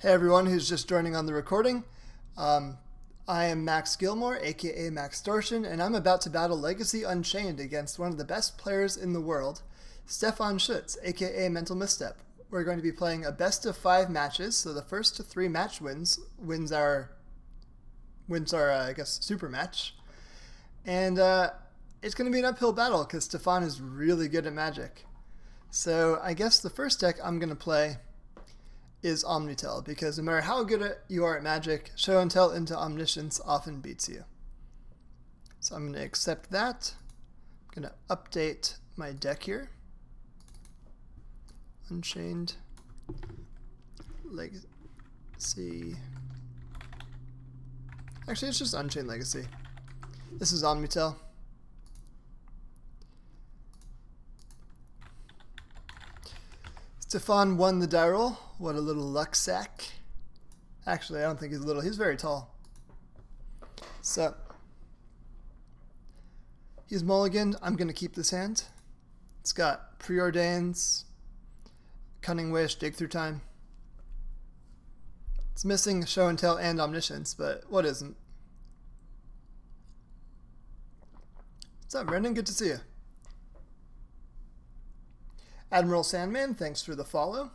Hey everyone who's just joining on the recording. I am Max Gilmore, aka Maxtortion, and I'm about to battle Legacy Unchained against one of the best players in the world, Stefan Schutz, aka MentalMisstep. We're going to be playing a best of 5 matches, so the first 3 match wins our I guess super match, and it's going to be an uphill battle because Stefan is really good at Magic. So I guess the first deck I'm going to play is Omnitell, because no matter how good you are at Magic, Show and Tell into Omniscience often beats you. So I'm going to accept that. I'm going to update my deck here. Unchained Legacy. Actually, it's just Unchained Legacy. This is Omnitell. Stefan won the die roll. What a little luck sack. Actually, I don't think he's little. He's very tall. So, he's mulliganed. I'm going to keep this hand. It's got Preordains, Cunning Wish, Dig Through Time. It's missing Show and Tell and Omniscience, but what isn't? What's up, Brendan? Good to see you. Admiral Sandman, thanks for the follow.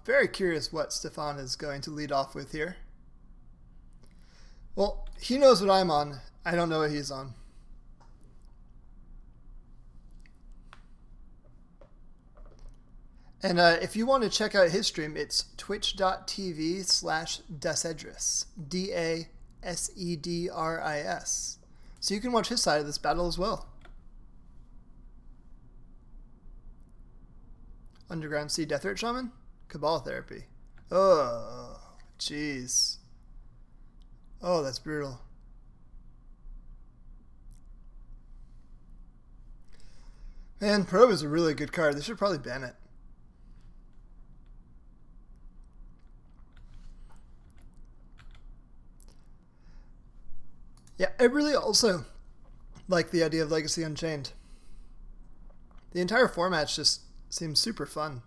Very curious what Stefan is going to lead off with here. Well, he knows what I'm on. I don't know what he's on. And if you want to check out his stream, it's twitch.tv/Dasedris. Dasedris. So you can watch his side of this battle as well. Underground Sea Death Earth Shaman? Cabal Therapy. Oh, jeez. Oh, that's brutal. Man, Probe is a really good card. They should probably ban it. Yeah, I really also like the idea of Legacy Unchained. The entire format just seems super fun.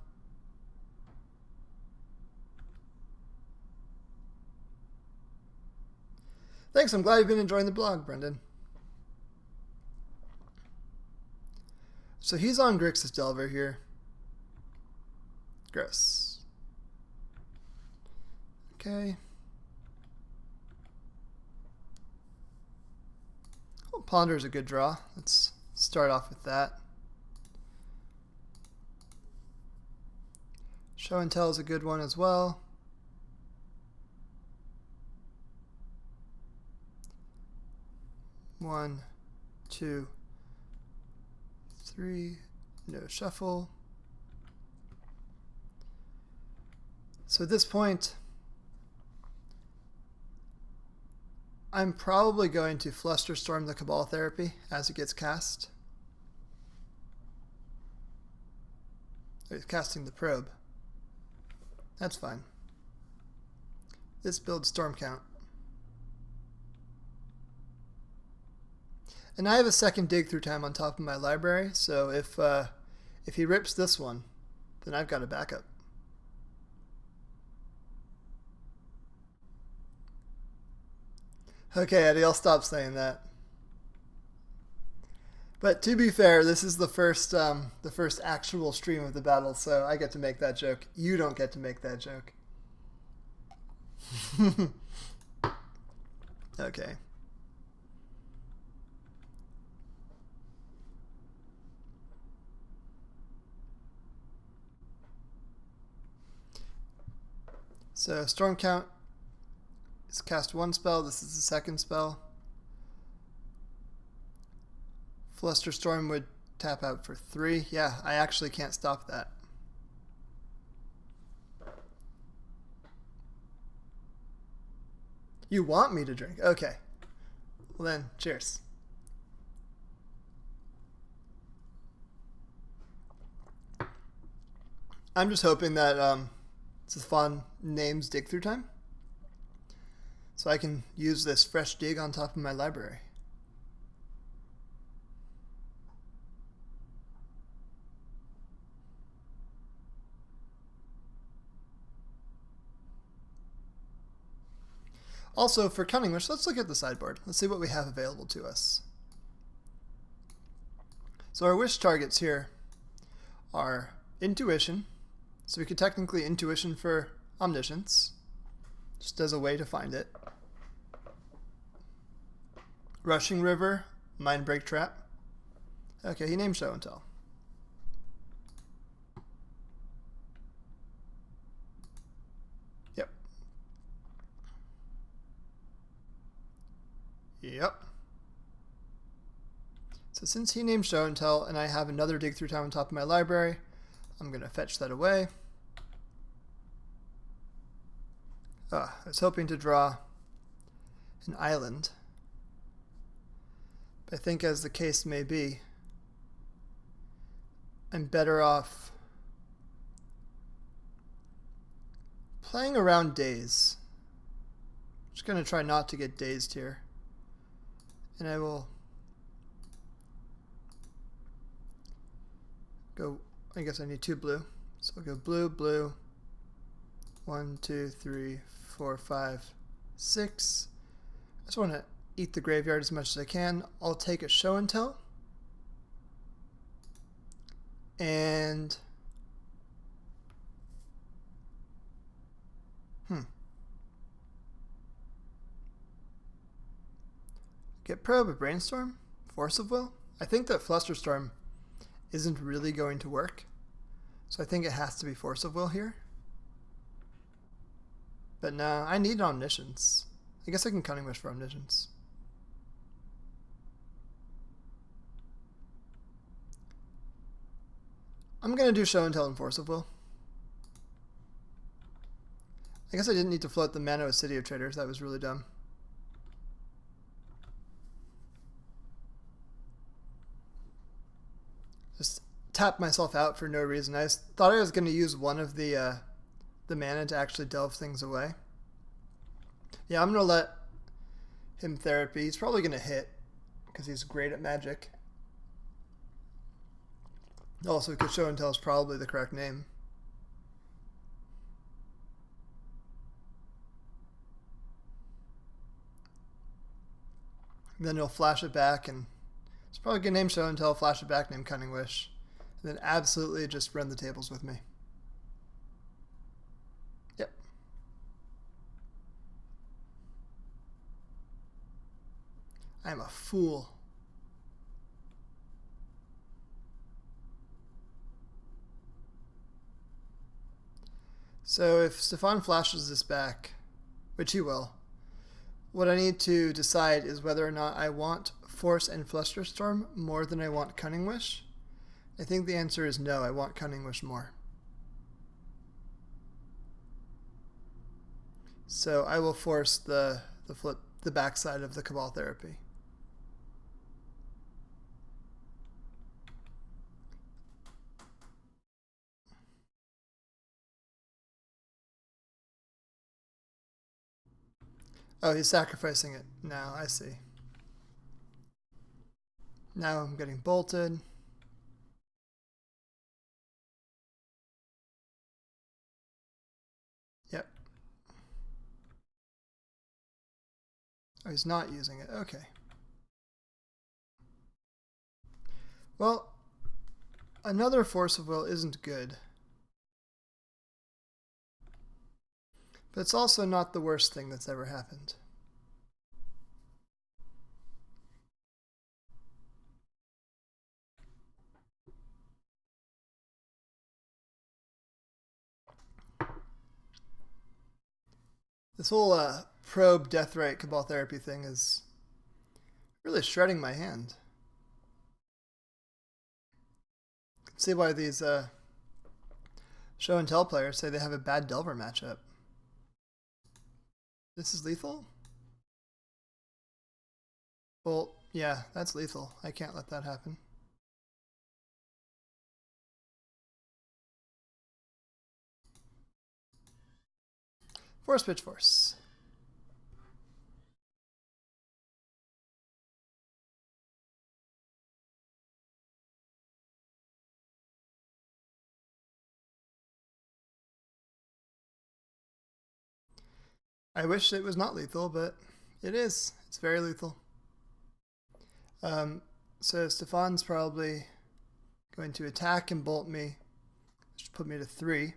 Thanks, I'm glad you've been enjoying the blog, Brendan. So he's on Grixis Delver here. Gross. Okay. Ponder is a good draw. Let's start off with that. Show and Tell is a good one as well. One, two, three. No shuffle. So at this point, I'm probably going to Flusterstorm the Cabal Therapy as it gets cast. It's casting the Probe. That's fine. This builds Storm Count. And I have a second Dig Through Time on top of my library, so if he rips this one, then I've got a backup. Okay, Eddie, I'll stop saying that. But to be fair, this is the first actual stream of the battle, so I get to make that joke. You don't get to make that joke. Okay. So Storm Count is cast 1 spell. This is the second spell. Flusterstorm would tap out for 3. Yeah, I actually can't stop that. You want me to drink? Okay. Well then, cheers. I'm just hoping that Stefan names Dig Through Time, so I can use this fresh dig on top of my library. Also, for Cunning Wish, let's look at the sideboard. Let's see what we have available to us. So our wish targets here are Intuition. So we could technically Intuition for Omniscience, just as a way to find it. Rushing River, Mindbreak Trap. Okay, he named Show and Tell. Yep. Yep. So since he named Show and Tell and I have another Dig Through Time on top of my library, I'm going to fetch that away. I was hoping to draw an island. But I think, as the case may be, I'm better off playing around days. Just going to try not to get dazed here. And I will go, I guess I need 2 blue. So I'll go blue, blue, 1, 2, 3, 4, 5, 6. I just want to eat the graveyard as much as I can. I'll take a Show and Tell. And get Probe, a Brainstorm, Force of Will. I think that Flusterstorm isn't really going to work, so I think it has to be Force of Will here. But no, I need Omniscience. I guess I can Cunning Wish for Omniscience. I'm going to do Show and Tell and Force of Will. I guess I didn't need to float the mana with City of Traders. That was really dumb. Just tap myself out for no reason. I thought I was going to use one of the mana to actually delve things away. Yeah, I'm going to let him therapy. He's probably going to hit because he's great at Magic. Also, because Show and Tell is probably the correct name. Then he'll flash it back, and it's probably going to name Show and Tell, flash it back, name Cunning Wish, and then absolutely just run the tables with me. Yep. I'm a fool. So if Stefan flashes this back, which he will, what I need to decide is whether or not I want Force and Flusterstorm more than I want Cunning Wish. I think the answer is no, I want Cunning Wish more. So I will force the backside of the Cabal Therapy. Oh, he's sacrificing it. Now I see. Now I'm getting bolted. Yep. Oh, he's not using it. Okay. Well, another Force of Will isn't good. But it's also not the worst thing that's ever happened. This whole probe, Deathrite, Cabal Therapy thing is really shredding my hand. You can see why these Show and Tell players say they have a bad Delver matchup. This is lethal? Well, yeah, that's lethal. I can't let that happen. Force Pitch Force. I wish it was not lethal, but it is. It's very lethal. So Stefan's probably going to attack and bolt me, which put me to 3.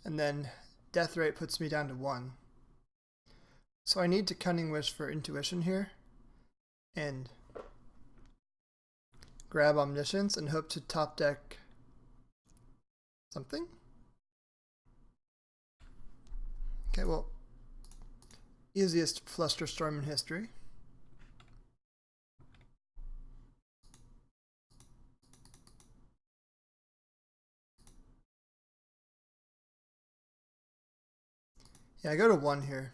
And then death rate puts me down to 1. So I need to Cunning Wish for intuition here and grab Omniscience and hope to top deck something. Okay, well, easiest Flusterstorm in history. Yeah, I go to 1 here.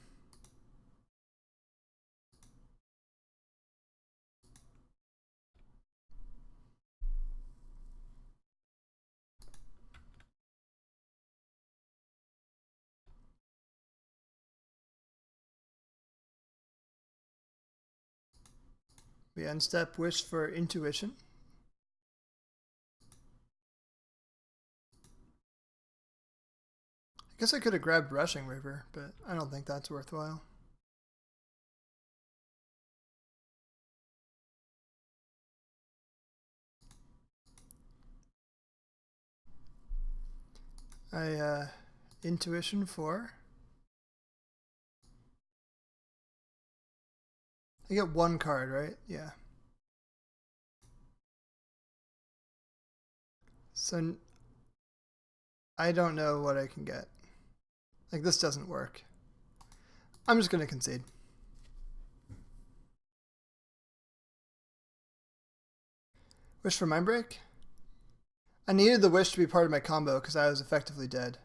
We unstep Wish for intuition. I guess I could have grabbed Rushing River, but I don't think that's worthwhile. I intuition 4. I get 1 card, right? Yeah. So I don't know what I can get. Like, this doesn't work. I'm just going to concede. Wish for Mindbreak? I needed the wish to be part of my combo because I was effectively dead.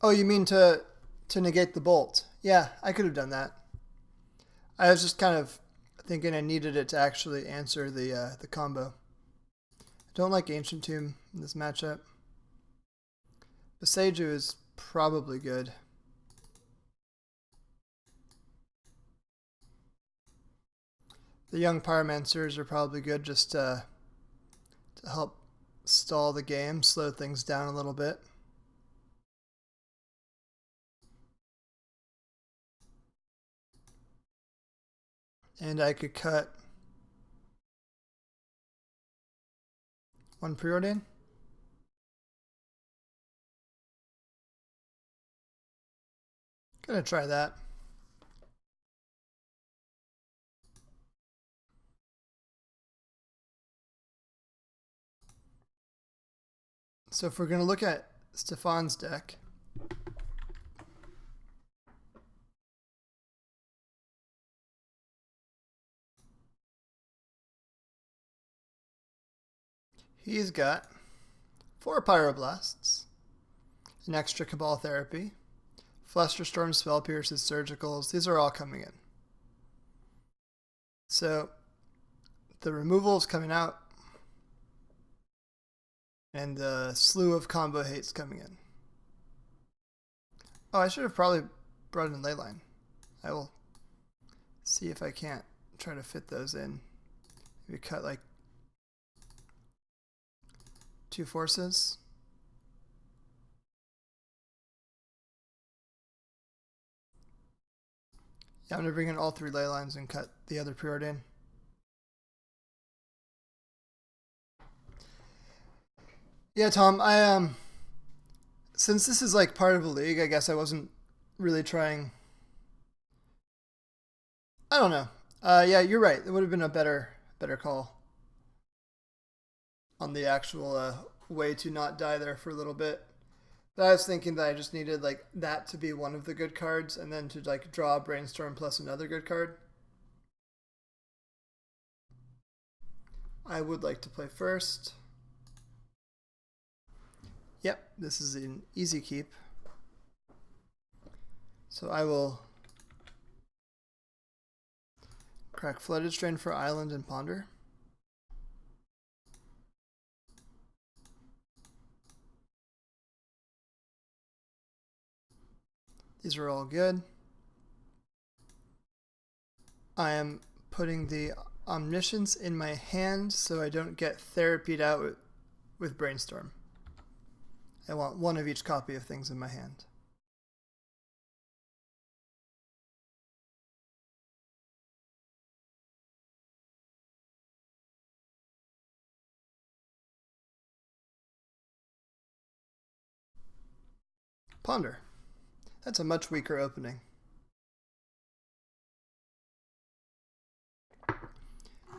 Oh, you mean to negate the bolt? Yeah, I could have done that. I was just kind of thinking I needed it to actually answer the combo. I don't like Ancient Tomb in this matchup. Boseiju is probably good. The young Pyromancers are probably good just to help stall the game, slow things down a little bit. And I could cut 1 Preordain. Gonna try that. So if we're gonna look at Stefan's deck, he's got 4 Pyroblasts, an extra Cabal Therapy, Flusterstorm, Spell Pierces, Surgicals. These are all coming in. So the removal is coming out, and the slew of combo hates coming in. Oh, I should have probably brought in Leyline. I will see if I can't try to fit those in. Maybe cut like 2 forces. Yeah, I'm gonna bring in all 3 Leylines and cut the other Preordain. Yeah, Tom, I since this is like part of a league, I guess I wasn't really trying. I don't know. Yeah, you're right. It would have been a better call on the actual way to not die there for a little bit. But I was thinking that I just needed like that to be one of the good cards, and then to like draw Brainstorm plus another good card. I would like to play first. Yep, this is an easy keep. So I will crack Flooded Strain for Island and Ponder. These are all good. I am putting the Omniscience in my hand so I don't get therapied out with Brainstorm. I want one of each copy of things in my hand. Ponder. That's a much weaker opening.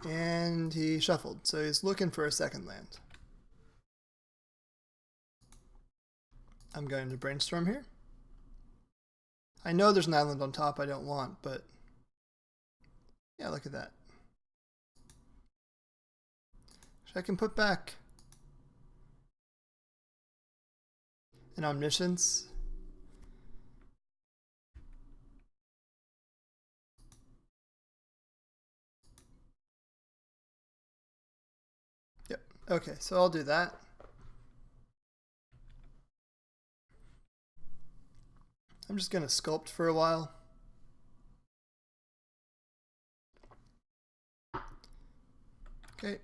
And he shuffled, so he's looking for a second land. I'm going to Brainstorm here. I know there's an island on top I don't want, but yeah, look at that. Which I can put back. An Omniscience. Yep, okay, so I'll do that. I'm just going to sculpt for a while. Okay.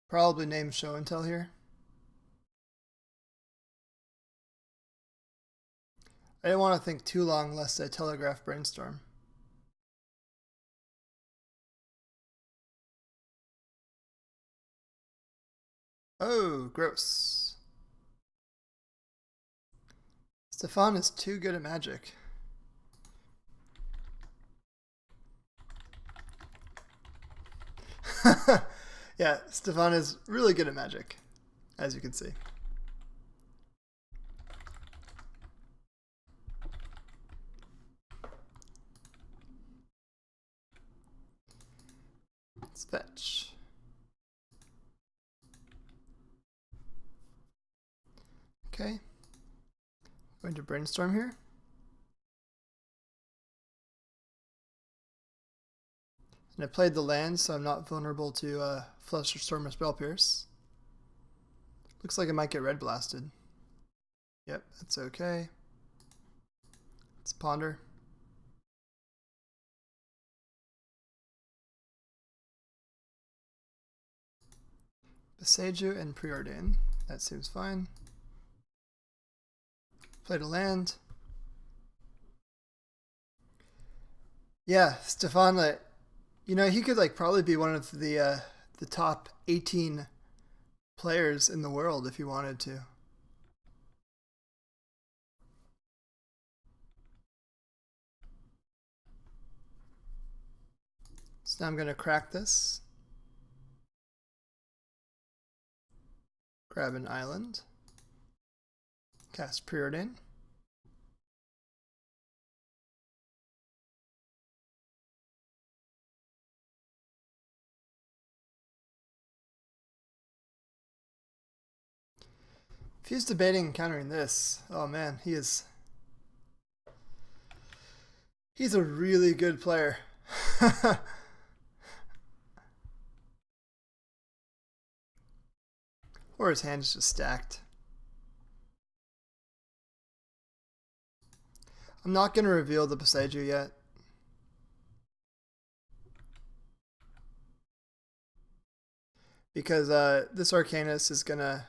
Probably name show and tell here. I didn't want to think too long lest I telegraph Brainstorm. Oh, gross. Stefan is too good at magic. Yeah, Stefan is really good at magic, as you can see. Let's fetch. Okay. Going to Brainstorm here. And I played the land, so I'm not vulnerable to Flusterstorm or Spell Pierce. Looks like I might get red blasted. Yep, that's okay. Let's ponder. Beseiju and Preordain. That seems fine. Played a land. Yeah, Stefan, you know, he could probably be one of the top 18 players in the world if he wanted to. So now I'm going to crack this. Grab an island. Cast Preordain. If he's debating encountering this, oh man, he's a really good player. Or his hand is just stacked. I'm not going to reveal the Beseiju yet. Because this Arcanus is going to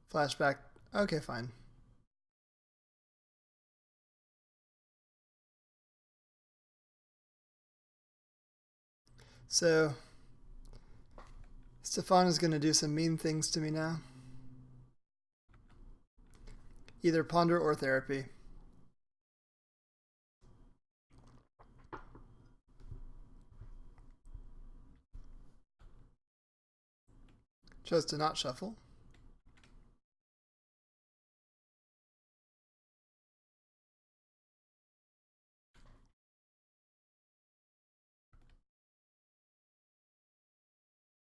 flash back. Okay, fine. So, Stefan is going to do some mean things to me now. Either ponder or therapy. Chose to not shuffle.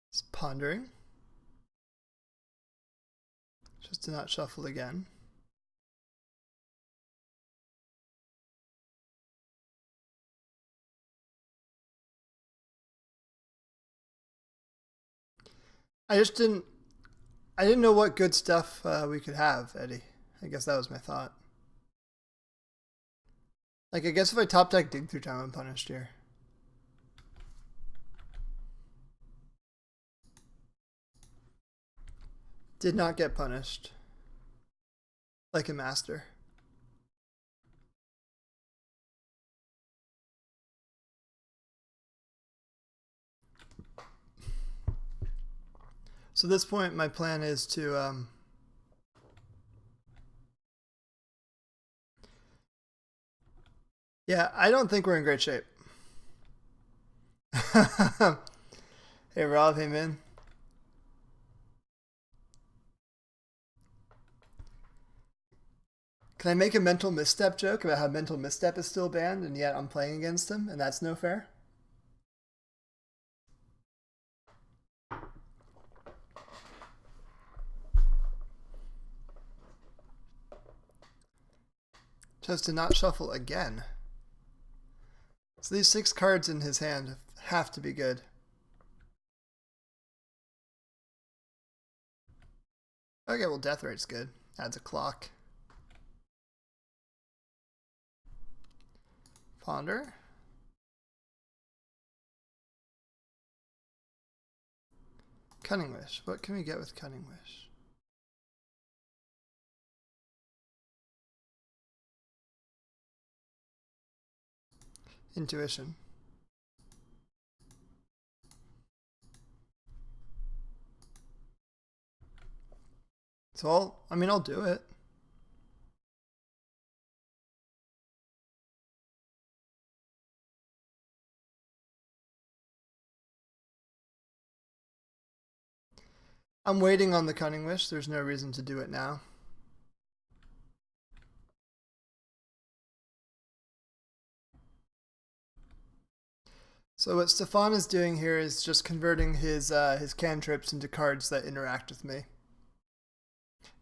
It's pondering. Chose to not shuffle again. I didn't know what good stuff we could have, Eddie. I guess that was my thought. Like, I guess if I top deck Dig Through Time, I'm punished here. Did not get punished. Like a master. So at this point, my plan is to yeah, I don't think we're in great shape. Hey Rob, hey man. Can I make a mental misstep joke about how mental misstep is still banned and yet I'm playing against him and that's no fair? Chose to not shuffle again. So these 6 cards in his hand have to be good. Okay, well Death Rate's good. Adds a clock. Ponder. Cunning Wish. What can we get with Cunning Wish? Intuition. So I'll do it. I'm waiting on the Cunning Wish. There's no reason to do it now. So what Stefan is doing here is just converting his cantrips into cards that interact with me.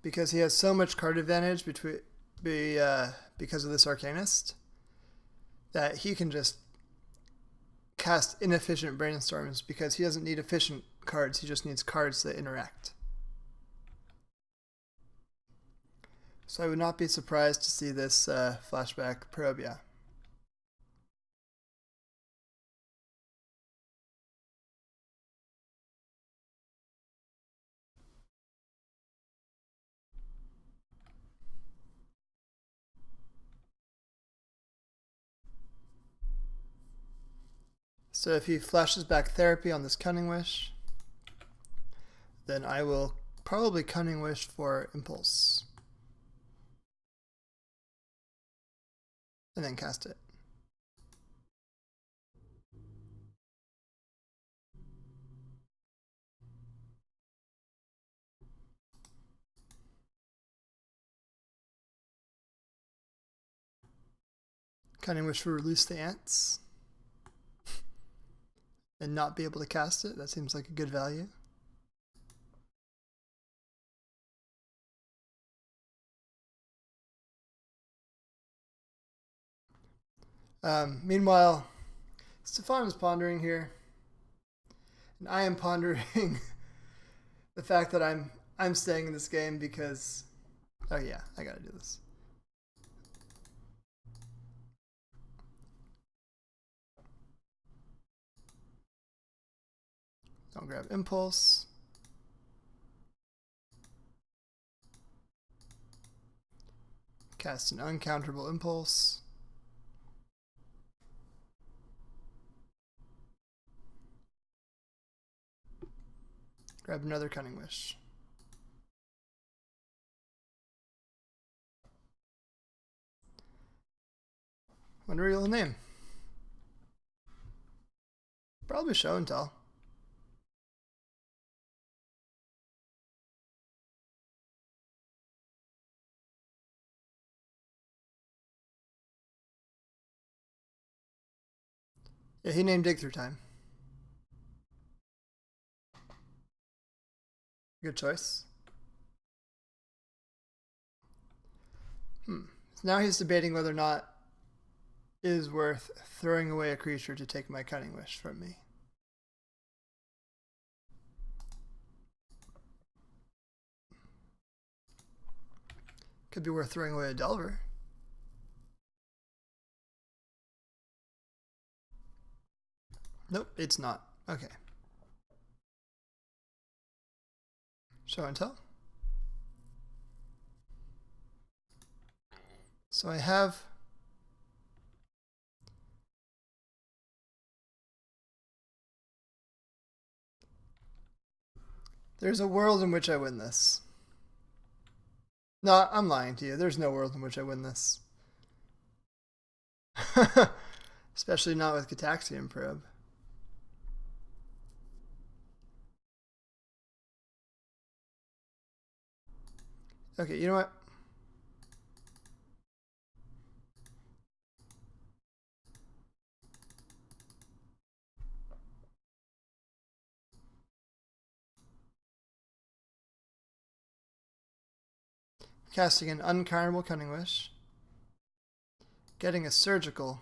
Because he has so much card advantage because of this Arcanist that he can just cast inefficient brainstorms because he doesn't need efficient cards, he just needs cards that interact. So I would not be surprised to see this flashback probe, yeah. So if he flashes back Therapy on this Cunning Wish, then I will probably Cunning Wish for Impulse. And then cast it. Cunning Wish for Release the Ants. And not be able to cast it. That seems like a good value. Meanwhile, Stefan is pondering here. And I am pondering the fact that I'm staying in this game because, oh yeah, I gotta do this. Don't grab Impulse. Cast an uncounterable Impulse. Grab another Cunning Wish. Wonder your name. Probably Show and Tell. Yeah, he named Dig Through Time. Good choice. So now he's debating whether or not it is worth throwing away a creature to take my Cunning Wish from me. Could be worth throwing away a Delver. Nope, it's not. Okay. Show and tell. So I have there's a world in which I win this. No, I'm lying to you. There's no world in which I win this. Especially not with Cataxian Probe. Okay, you know what? Casting an Uncounterable Cunning Wish. Getting a Surgical.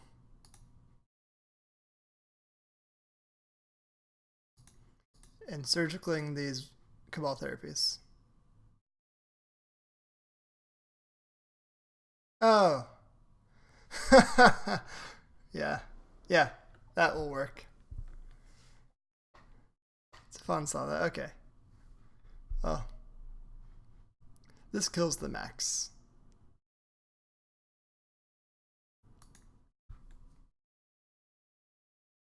And surgicaling these Cabal Therapies. Oh. Yeah. Yeah. That will work. It's a fun saw that. Okay. Oh. This kills the Max.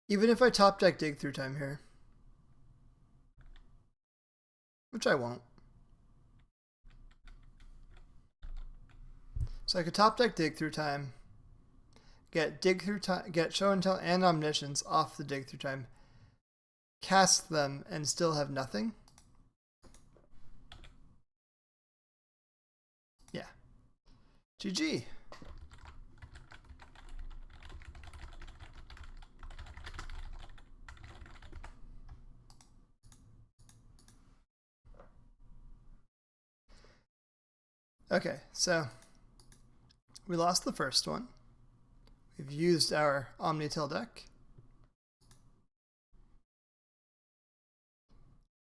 Even if I top deck Dig Through Time here. Which I won't. So I could top deck Dig Through Time, get Dig Through Time, get Show and Tell and Omniscience off the Dig Through Time, cast them, and still have nothing. Yeah. GG. Okay, so we lost the first one. We've used our Omnitel deck.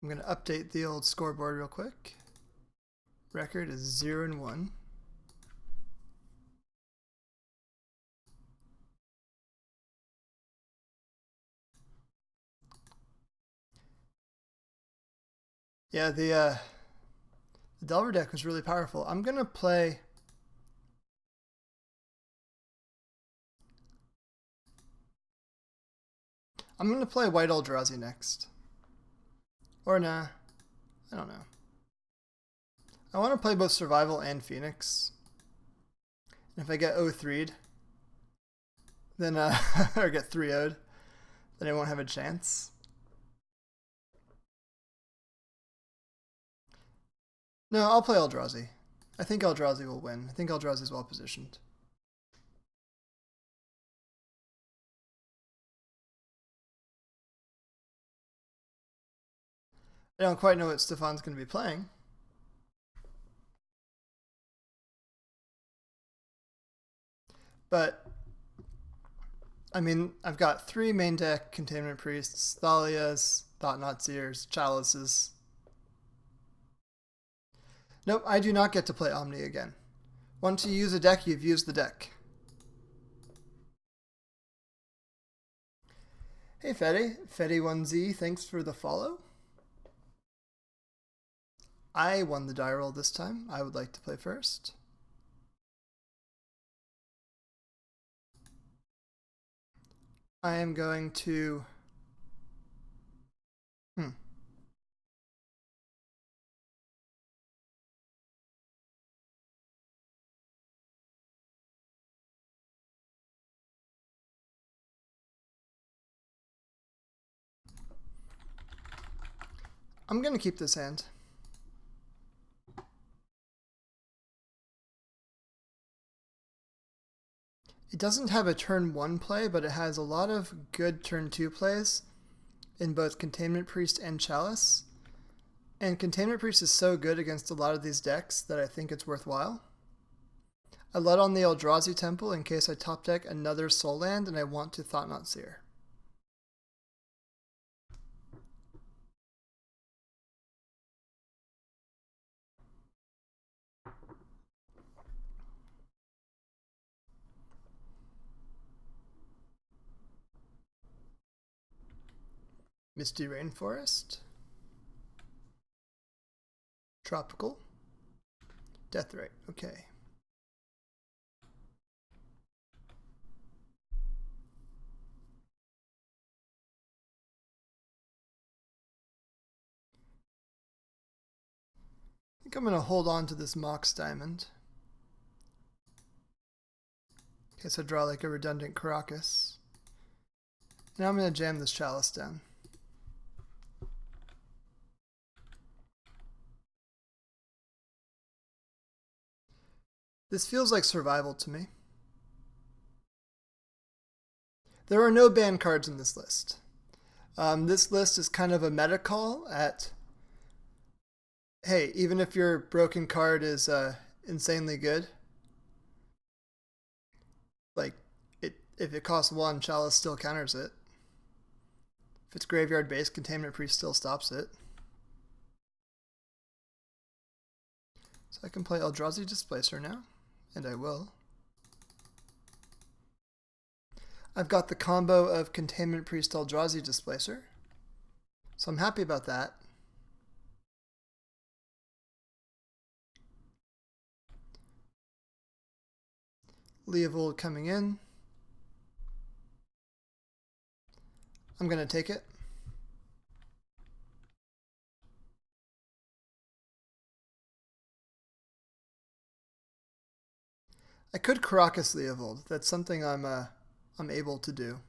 I'm going to update the old scoreboard real quick. Record is 0-1. Yeah, the Delver deck was really powerful. I'm going to play... White Eldrazi next. Or nah. I don't know. I want to play both Survival and Phoenix. And if I get 0-3'd, then, or get 3-0'd, then I won't have a chance. No, I'll play Eldrazi. I think Eldrazi will win. I think Eldrazi is well positioned. I don't quite know what Stefan's going to be playing. But, I mean, I've got 3 main deck Containment Priests, Thalias, Thought-Knot Seers, Chalices. Nope, I do not get to play Omni again. Once you use a deck, you've used the deck. Hey Fetty, Fetty1Z, thanks for the follow. I won the die roll this time. I would like to play first. I am going to... I'm going to keep this hand. It doesn't have a turn 1 play, but it has a lot of good turn 2 plays in both Containment Priest and Chalice. And Containment Priest is so good against a lot of these decks that I think it's worthwhile. I let on the Eldrazi Temple in case I top deck another Soul Land and I want to Thought-Knot Seer. Misty Rainforest, Tropical, Deathrite, okay. I think I'm going to hold on to this Mox Diamond. Okay, so draw like a redundant Caracas. Now I'm going to jam this Chalice down. This feels like survival to me. There are no banned cards in this list. This list is kind of a meta call at, hey, even if your broken card is insanely good, like if it costs 1, Chalice still counters it. If it's graveyard based, Containment Priest still stops it. So I can play Eldrazi Displacer now, and I will. I've got the combo of Containment Priest Eldrazi Displacer, so I'm happy about that. Leovold coming in. I'm going to take it. I could Caracas Leovold. That's something I'm able to do.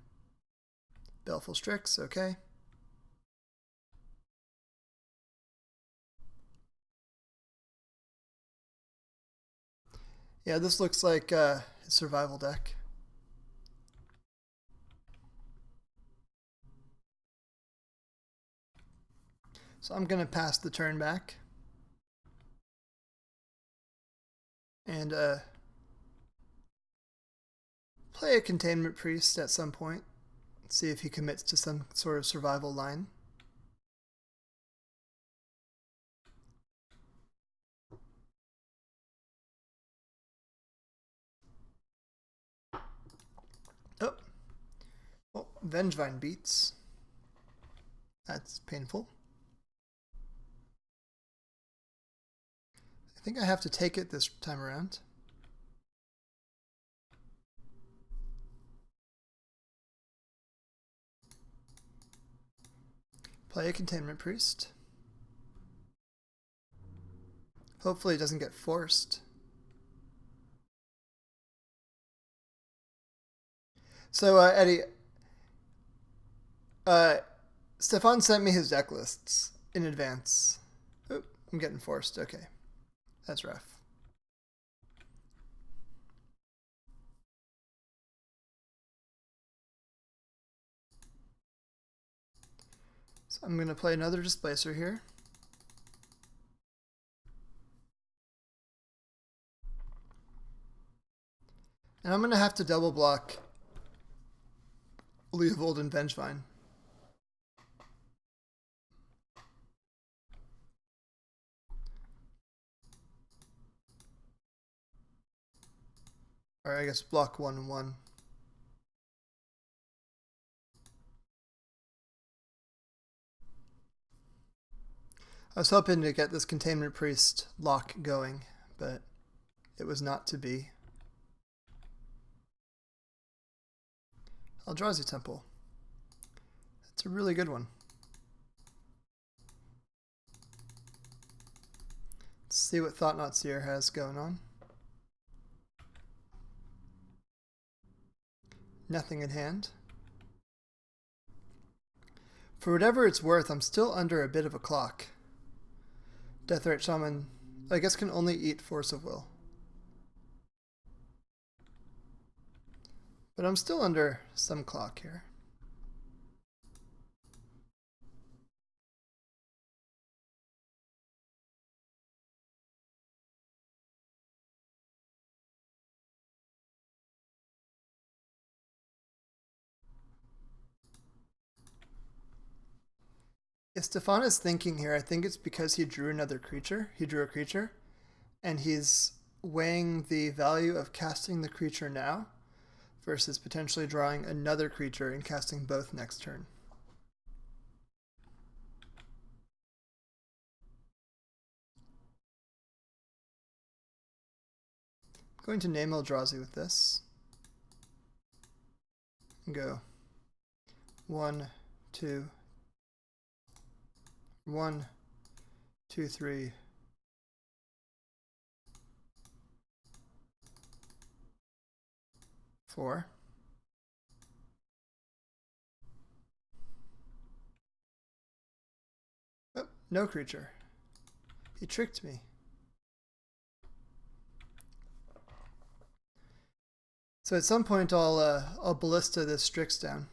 Baleful Strix, okay. Yeah, this looks like a survival deck. So I'm going to pass the turn back. And play a Containment Priest at some point. See if he commits to some sort of survival line. Oh. Well, Vengevine beats. That's painful. I think I have to take it this time around. Play a Containment Priest. Hopefully it doesn't get forced. So Eddie, Stefan sent me his deck lists in advance. Oop, I'm getting forced. Okay, that's rough. So I'm going to play another Displacer here. And I'm going to have to double block Leovold and Vengevine. Or I guess block 1 and 1. I was hoping to get this Containment Priest lock going, but it was not to be. Eldrazi Temple. That's a really good one. Let's see what Thought-Knot Seer has going on. Nothing in hand. For whatever it's worth, I'm still under a bit of a clock. Deathrite Shaman, I guess, can only eat Force of Will. But I'm still under some clock here. If Stefan is thinking here, I think it's because he drew another creature. He drew a creature, and he's weighing the value of casting the creature now versus potentially drawing another creature and casting both next turn. going to name Eldrazi with this. And go 1, 2, 1, 2, 3, 4. Oh, no creature. He tricked me. So at some point I'll ballista this Strix down.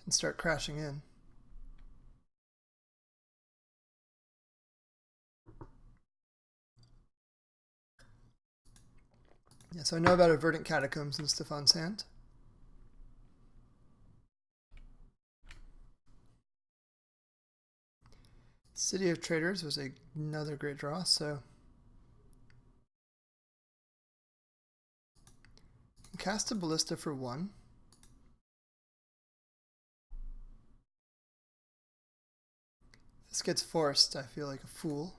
And start crashing in. Yeah, so I know about a Verdant Catacombs in Stefan's hand. City of Traders was another great draw, so cast a ballista for 1. If this gets forced, I feel like a fool.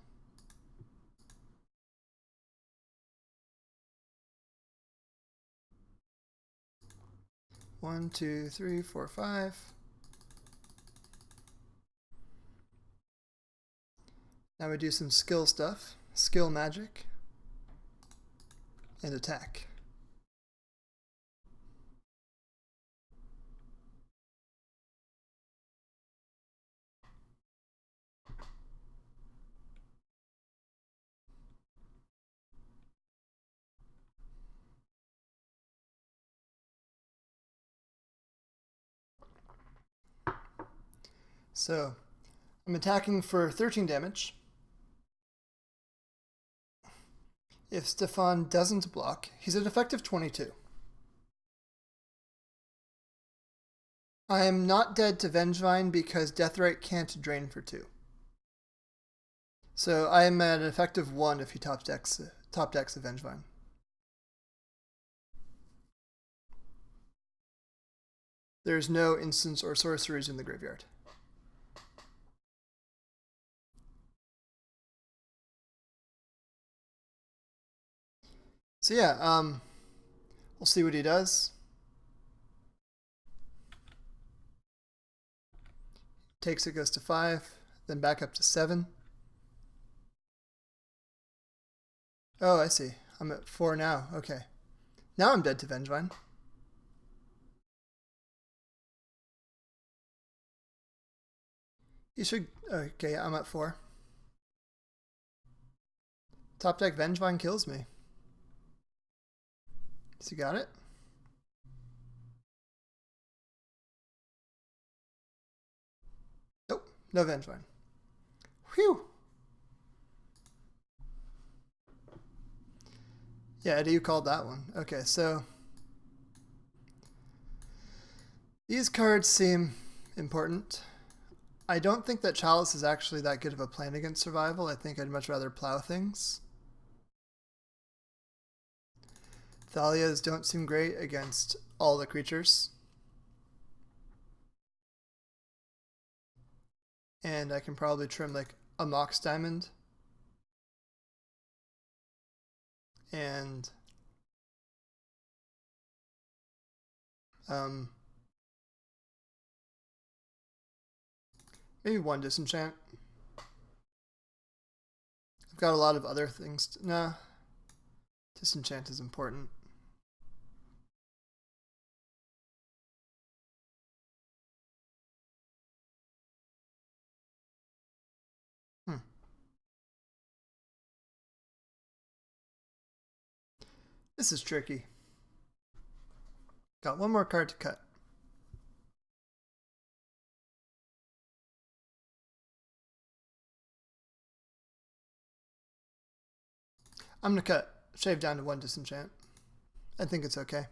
One, 2, 3, 4, 5. Now we do some skill stuff, skill magic, and attack. So I'm attacking for 13 damage. If Stefan doesn't block, he's at effective 22. I am not dead to Vengevine because Deathrite can't drain for 2. So I am at an effective 1 if he top decks a Vengevine. There's no instants or sorceries in the graveyard. So yeah, we'll see what he does. Takes it, goes to 5, then back up to 7. Oh, I see. I'm at 4 now. Okay. Now I'm dead to Vengevine. You should... Okay, I'm at 4. Top deck Vengevine kills me. Has he got it? Nope, no Vengevine. Whew! Yeah, Eddie, you called that one. Okay, so... these cards seem important. I don't think that Chalice is actually that good of a plan against survival. I think I'd much rather plow things. Thalias don't seem great against all the creatures. And I can probably trim like a Mox Diamond. And maybe 1 Disenchant. I've got a lot of other things. Nah, Disenchant is important. This is tricky. Got 1 more card to cut. I'm going to shave down to 1 Disenchant. I think it's okay.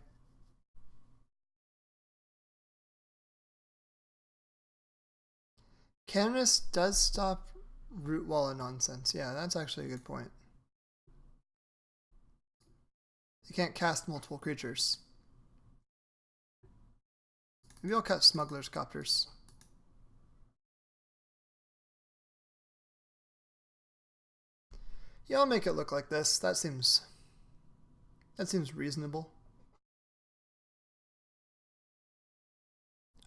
Canonist does stop Root Wall and nonsense. Yeah, that's actually a good point. You can't cast multiple creatures. Maybe I'll cut Smuggler's Copters. Yeah, I'll make it look like this. That seems reasonable.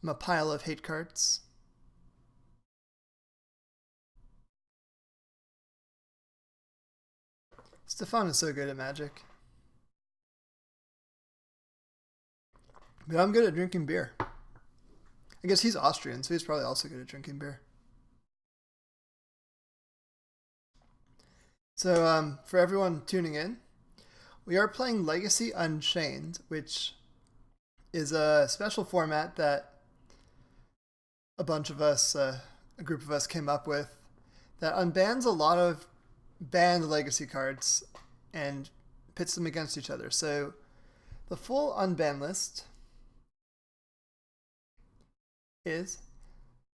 I'm a pile of hate cards. Stefan is so good at Magic. But I'm good at drinking beer. I guess he's Austrian, so he's probably also good at drinking beer. So for everyone tuning in, we are playing Legacy Unchained, which is a special format that a bunch of us, a group of us came up with that unbans a lot of banned Legacy cards and pits them against each other. So the full unban list is,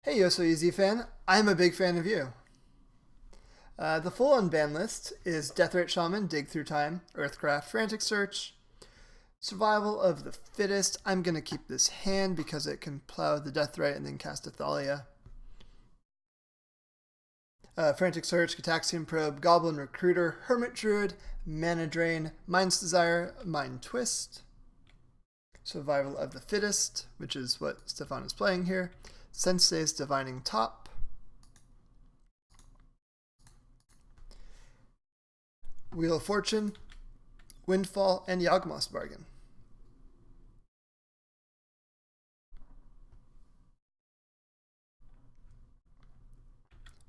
hey Yoso Easy fan, I'm a big fan of you. The full unban list is Deathrite Shaman, Dig Through Time, Earthcraft, Frantic Search, Survival of the Fittest. I'm going to keep this hand because it can plow the Deathrite and then cast a Thalia. Frantic Search, Cataxian Probe, Goblin Recruiter, Hermit Druid, Mana Drain, Mind's Desire, Mind Twist, Survival of the Fittest, which is what Stefan is playing here, Sensei's Divining Top, Wheel of Fortune, Windfall, and Yawgmoth's Bargain.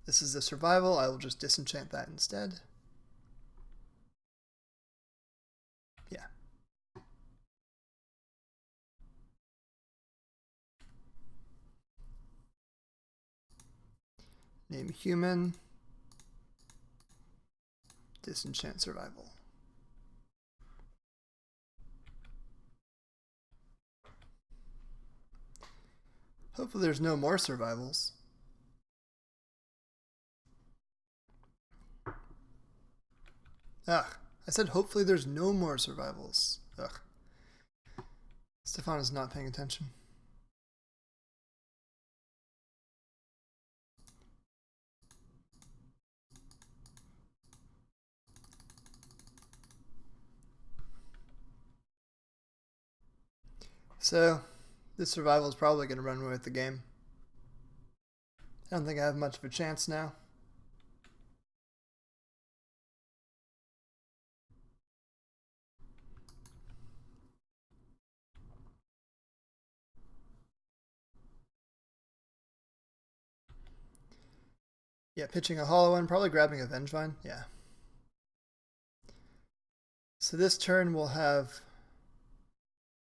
This is the survival. I will just disenchant that instead. Yeah. Name human. Disenchant survival. Hopefully there's no more survivals. Ugh. I said hopefully there's no more survivals. Ugh. Stefan is not paying attention. So, this survival is probably going to run away with the game. I don't think I have much of a chance now. Yeah, pitching a hollow one, probably grabbing a Vengevine. Yeah. So this turn we'll have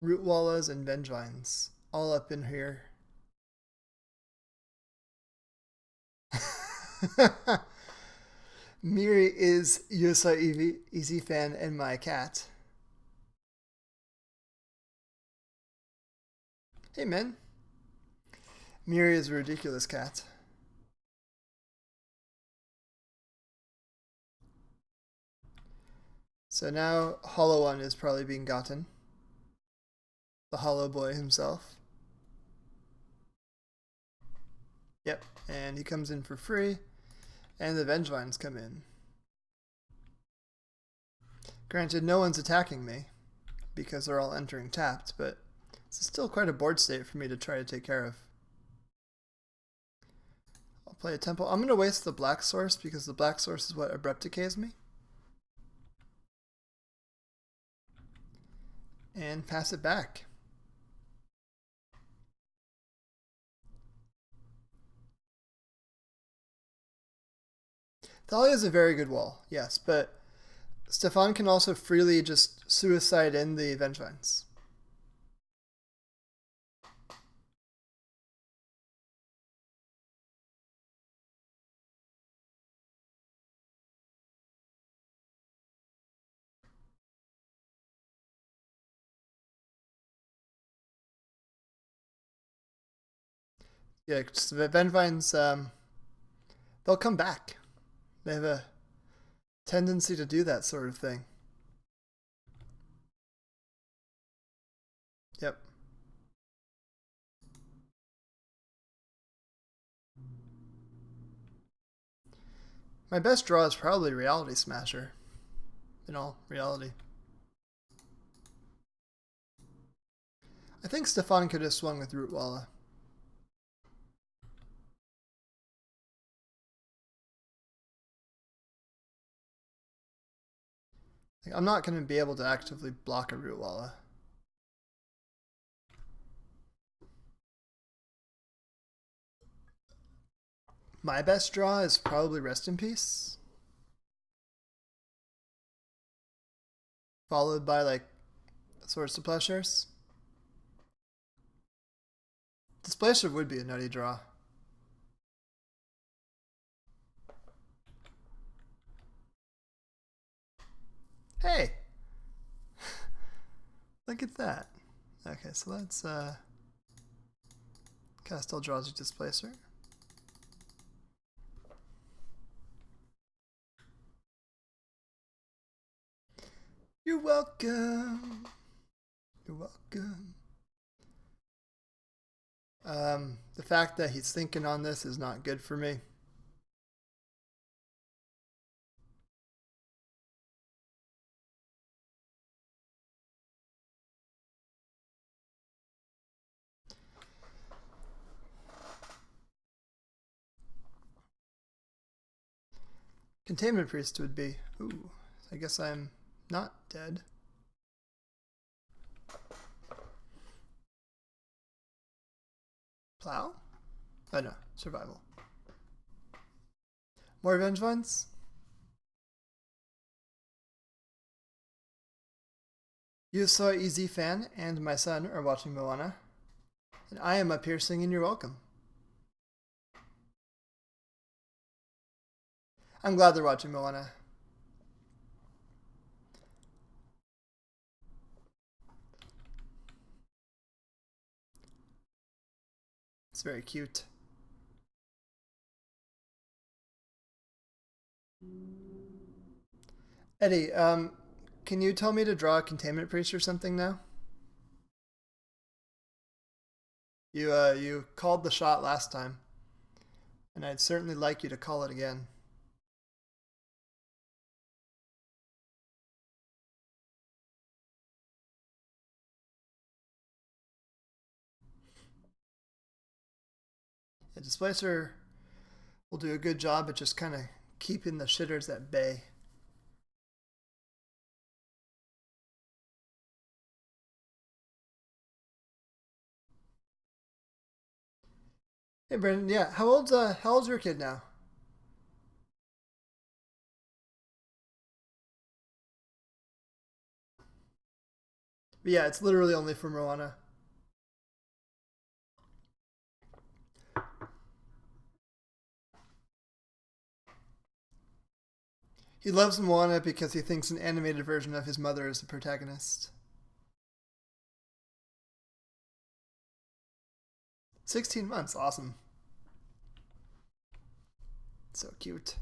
Root Wallas and Vengevines all up in here. Miri is Yosa Easy fan and my cat. Hey man. Miri is a ridiculous cat. So now Hollow One is probably being gotten. The Hollow Boy himself. Yep, and he comes in for free. And the Vengevines come in. Granted, no one's attacking me because they're all entering tapped, but this is still quite a board state for me to try to take care of. I'll play a Temple. I'm going to waste the Black Source because the Black Source is what Abrupt Decays me. And pass it back. Thalia is a very good wall, yes, but Stefan can also freely just suicide in the Vengevines. Yeah, the Vengevines, they'll come back. They have a tendency to do that sort of thing. Yep. My best draw is probably Reality Smasher, in all reality. I think Stefan could have swung with Rootwalla. I'm not going to be able to actively block a Rootwalla. My best draw is probably Rest in Peace, followed by like Swords to Plowshares. Displacer would be a nutty draw. Hey! Look at that. Okay, so let's Castell draws a Displacer. You're welcome. You're welcome. The fact that he's thinking on this is not good for me. Containment Priest would be. Ooh, I guess I'm not dead. Plow? Oh no, survival. More revenge ones? You So Easy fan and my son are watching Moana, and I am up here singing You're Welcome. I'm glad they're watching Moana. It's very cute. Eddie, can you tell me to draw a Containment Priest or something now? You called the shot last time, and I'd certainly like you to call it again. The Displacer will do a good job at just kind of keeping the shitters at bay. Hey Brendan, yeah, how old's your kid now? But yeah, it's literally only for Moana. He loves Moana because he thinks an animated version of his mother is the protagonist. 16 months, awesome. So cute.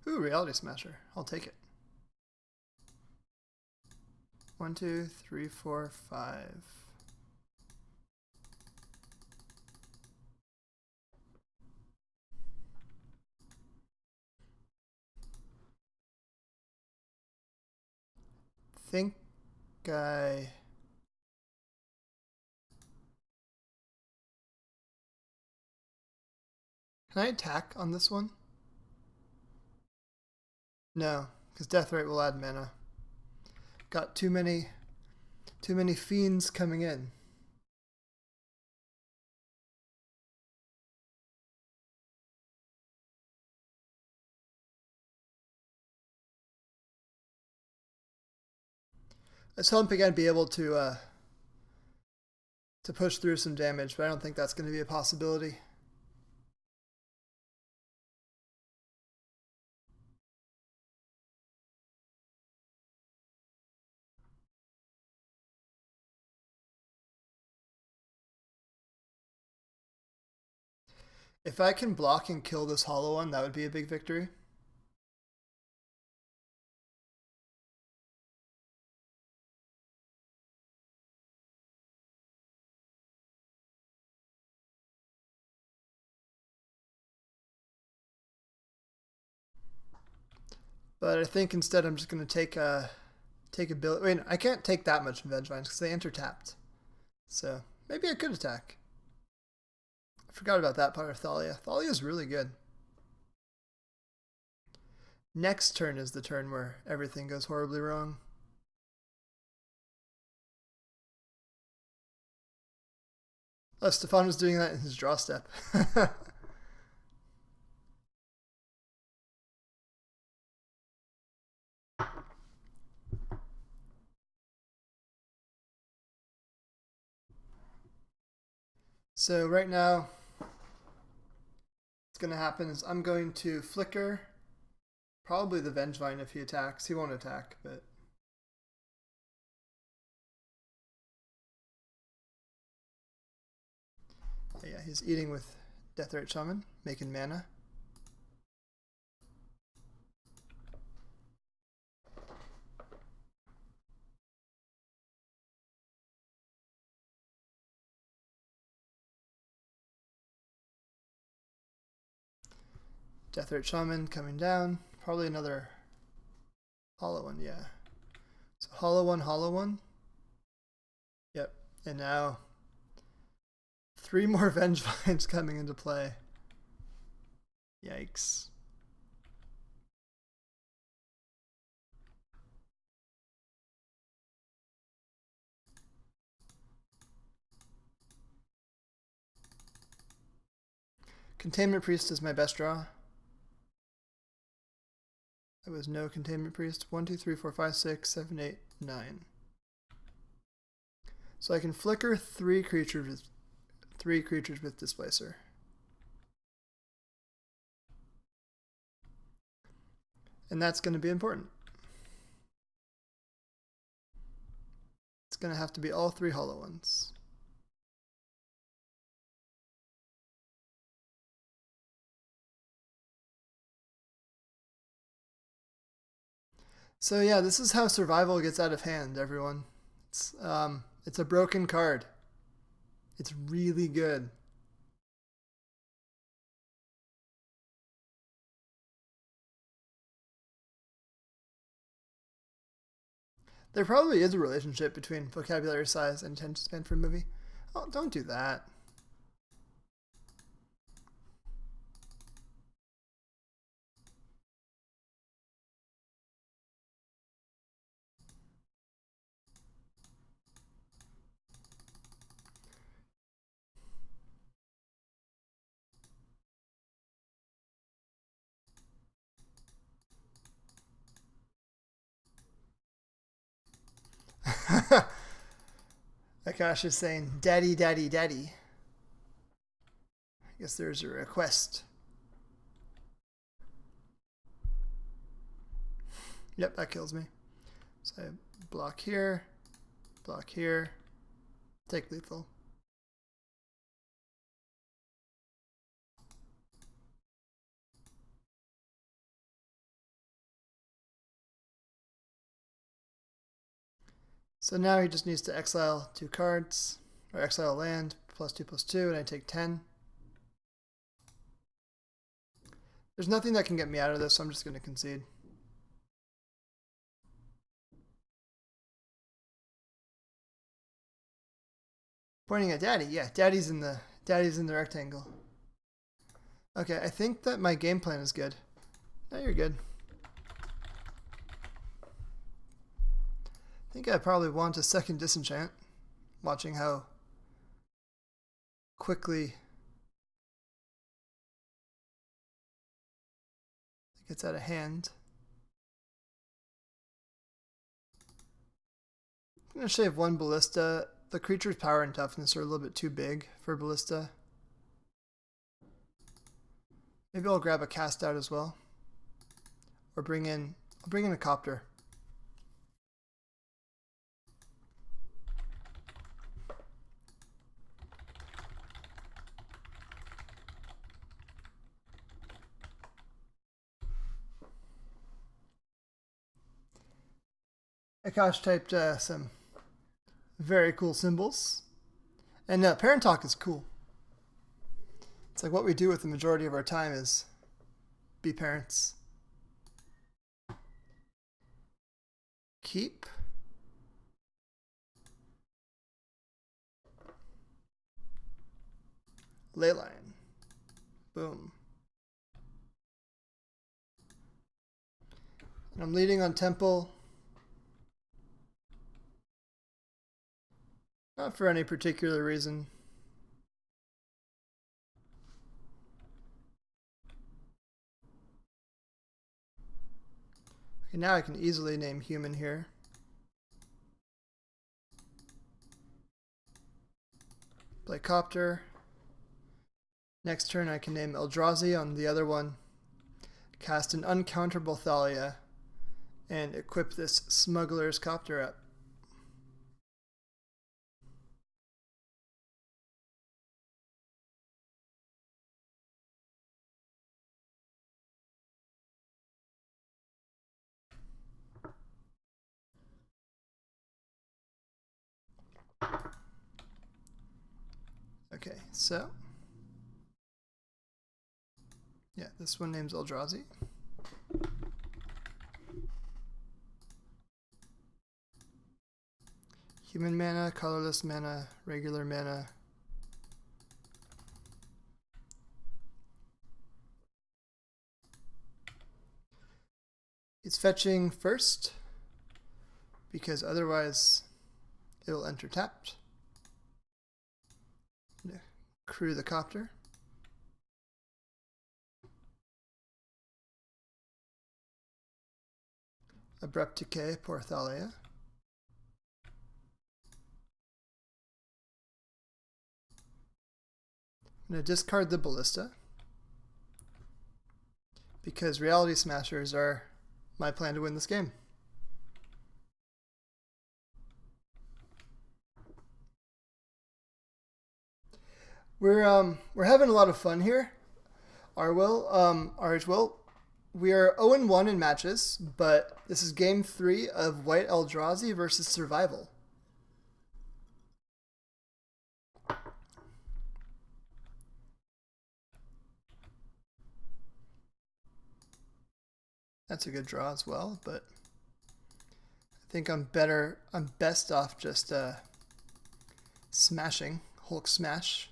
Ooh, Reality Smasher. I'll take it. 1, 2, 3, 4, 5. Think I... Can I attack on this one? No, because Deathrite will add mana. Got too many fiends coming in. I was hoping I'd be able to push through some damage, but I don't think that's going to be a possibility. If I can block and kill this hollow one, that would be a big victory. But I think instead I'm just going to take a ability. Wait, I can't take that much from Vengevines because they enter tapped. So maybe I could attack. I forgot about that part of Thalia. Thalia is really good. Next turn is the turn where everything goes horribly wrong. Oh, Stefan was doing that in his draw step. So right now, what's going to happen is I'm going to flicker probably the Vengevine if he attacks. He won't attack, but... yeah, he's eating with Deathrite Shaman, making mana. Deathrite Shaman coming down. Probably another hollow one, yeah. So hollow one, hollow one. Yep, and now 3 more Vengevines coming into play. Yikes. Containment Priest is my best draw. There was no Containment Priest. 1, 2, 3, 4, 5, 6, 7, 8, 9. So I can flicker 3 creatures with Displacer. And that's going to be important. It's going to have to be all 3 hollow ones. So yeah, this is how survival gets out of hand, everyone. It's a broken card. It's really good. There probably is a relationship between vocabulary size and attention span for a movie. Oh, don't do that. Akash is saying, "Daddy, daddy, daddy." I guess there's a request. Yep, that kills me. So I block here, take lethal. So now he just needs to exile 2 cards, or exile a land, +2/+2, and I take 10. There's nothing that can get me out of this, so I'm just going to concede. Pointing at Daddy, yeah, Daddy's in the rectangle. Okay, I think that my game plan is good. No, you're good. I think I probably want a second disenchant, watching how quickly it gets out of hand. I'm going to shave 1 Ballista. The creature's power and toughness are a little bit too big for Ballista. Maybe I'll grab a cast out as well. Or I'll bring in a copter. Akash typed some very cool symbols. And parent talk is cool. It's like what we do with the majority of our time is be parents. Keep. Leyline. Boom. And I'm leading on temple. Not for any particular reason. Okay, now I can easily name human here. Play copter. Next turn I can name Eldrazi on the other one. Cast an uncounterable Thalia and equip this smuggler's copter up. Okay, so yeah, this one name's Eldrazi. Human mana, colorless mana, regular mana. It's fetching first because otherwise it'll enter tapped. Crew the copter. Abrupt Decay, poor Thalia. I'm going to discard the Ballista because Reality Smashers are my plan to win this game. We're having a lot of fun here. RH will. We are 0-1 in matches, but this is game 3 of White Eldrazi versus Survival. That's a good draw as well, but I think I'm best off just smashing, Hulk smash.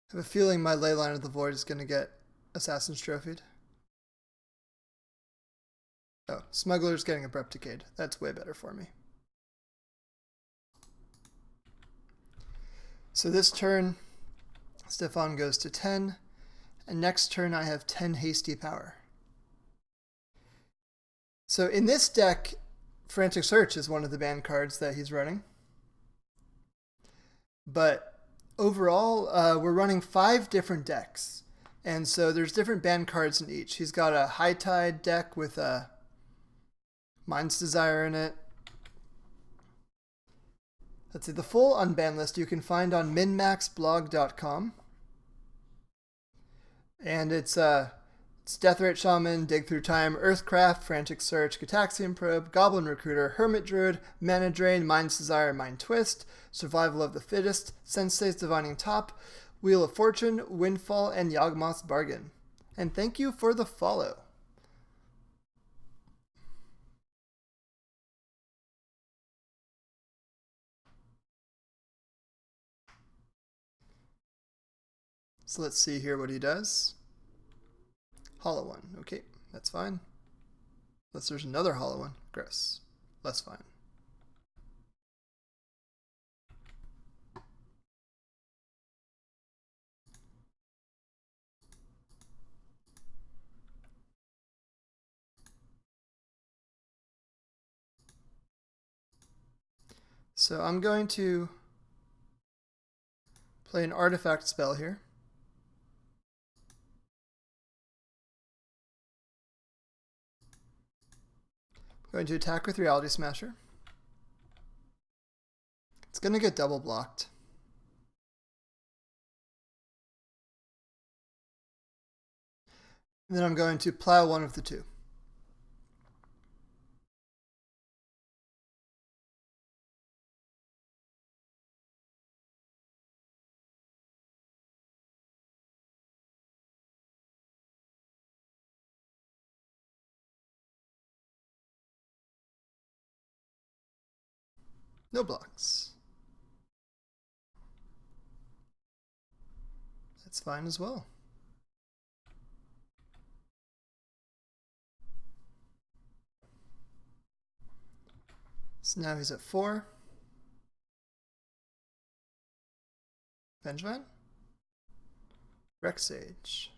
I have a feeling my Leyline of the Void is going to get Assassin's Trophied. Oh, Smuggler's getting Abrupt Decayed. That's way better for me. So this turn, Stefan goes to 10, and next turn I have 10 Hasty Power. So in this deck, Frantic Search is one of the banned cards that he's running. But overall, we're running 5 different decks. And so there's different banned cards in each. He's got a High Tide deck with a Mind's Desire in it. Let's see, the full unbanned list you can find on minmaxblog.com. And it's Deathrite Shaman, Dig Through Time, Earthcraft, Frantic Search, Gataxian Probe, Goblin Recruiter, Hermit Druid, Mana Drain, Mind's Desire, Mind Twist, Survival of the Fittest, Sensei's Divining Top, Wheel of Fortune, Windfall, and Yawgmoth's Bargain. And thank you for the follow. So let's see here what he does. Hollow one. Okay, that's fine. Unless there's another hollow one. Gross. That's fine. So I'm going to play an artifact spell here. I'm going to attack with Reality Smasher. It's going to get double blocked. And then I'm going to plow one of the two. No blocks. That's fine as well. So now he's at 4. Vengevine? Rex Sage.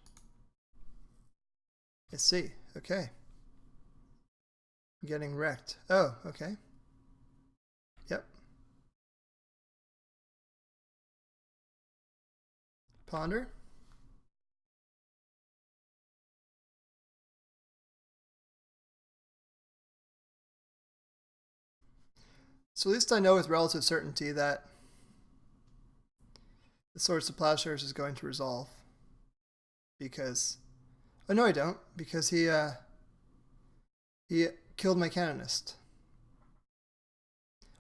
I see. Okay. I'm getting wrecked. Oh, okay. Yep. Ponder. So at least I know with relative certainty that the Swords to Plowshares is going to resolve. Because... Oh, no, I don't. Because he killed my Canonist.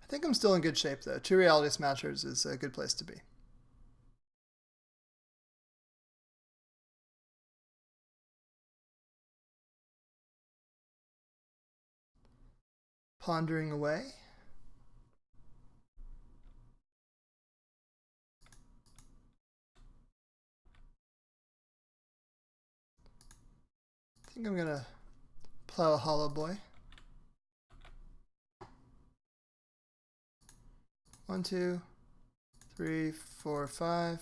I think I'm still in good shape, though. 2 Reality Smashers is a good place to be. Pondering away. I think I'm going to plow a Hollow Boy. 1, 2, 3, 4, 5.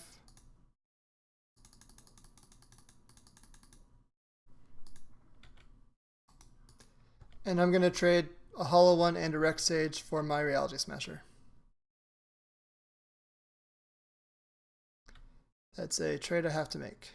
And I'm going to trade a Hollow One and a Rex Sage for my Reality Smasher. That's a trade I have to make.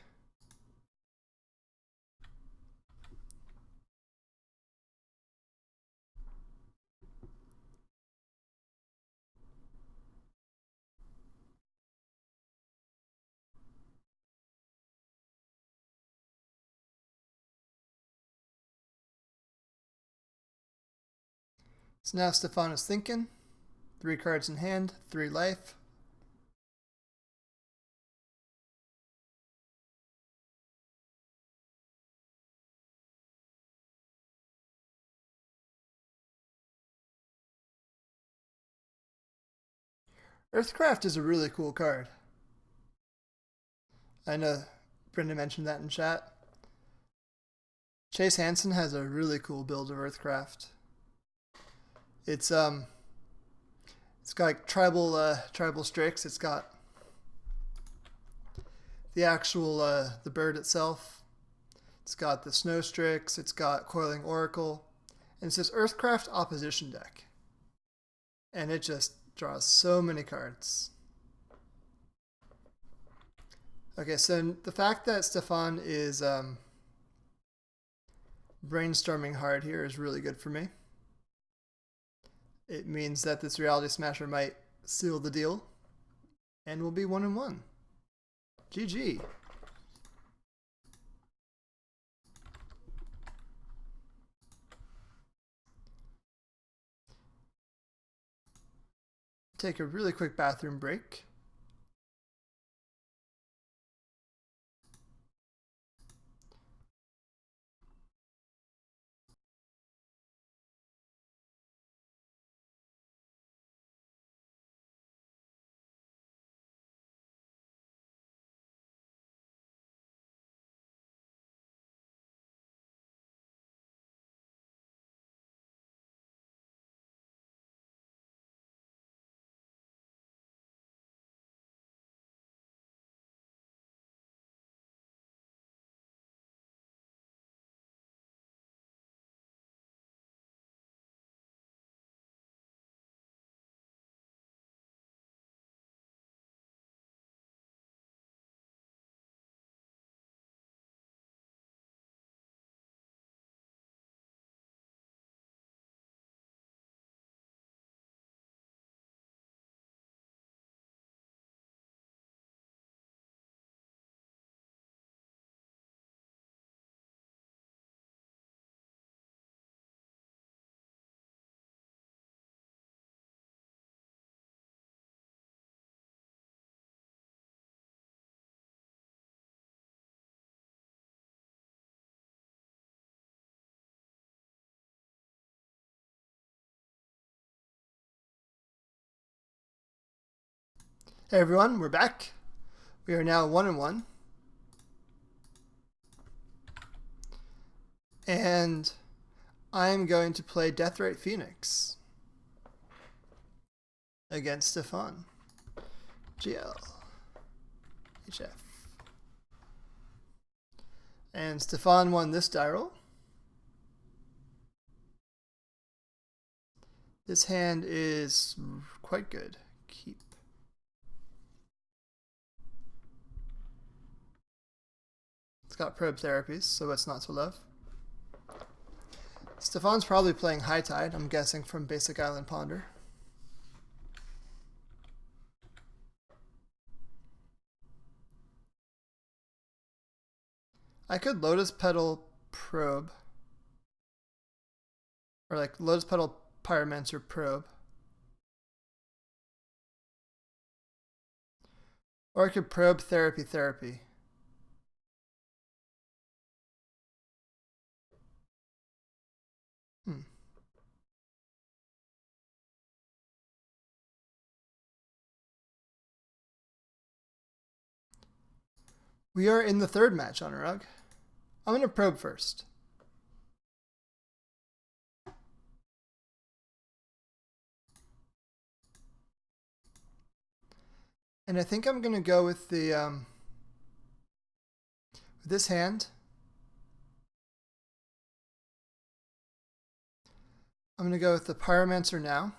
So now Stefan is thinking. 3 cards in hand, 3 life. Earthcraft is a really cool card. I know Brenda mentioned that in chat. Chase Hansen has a really cool build of Earthcraft. It's got like tribal Strix. It's got the actual the bird itself. It's got the Snow Strix. It's got Coiling Oracle, and it says Earthcraft Opposition Deck. And it just draws so many cards. Okay, so the fact that Stefan is brainstorming hard here is really good for me. It means that this Reality Smasher might seal the deal, and we'll be 1-1. GG. Take a really quick bathroom break. Hey everyone, we're back. We are now 1-1. And I'm going to play Deathrite Phoenix against Stefan. GL. HF. And Stefan won this die roll. This hand is quite good. Keep. It's got probe therapies, so what's not to love? Stefan's probably playing High Tide, I'm guessing from Basic Island Ponder. I could Lotus Petal probe. Or like Lotus Petal Pyromancer probe. Or I could probe therapy. We are in the third match, Anurag. I'm going to probe first. And I think I'm going to go with the with this hand. I'm going to go with the Pyromancer now.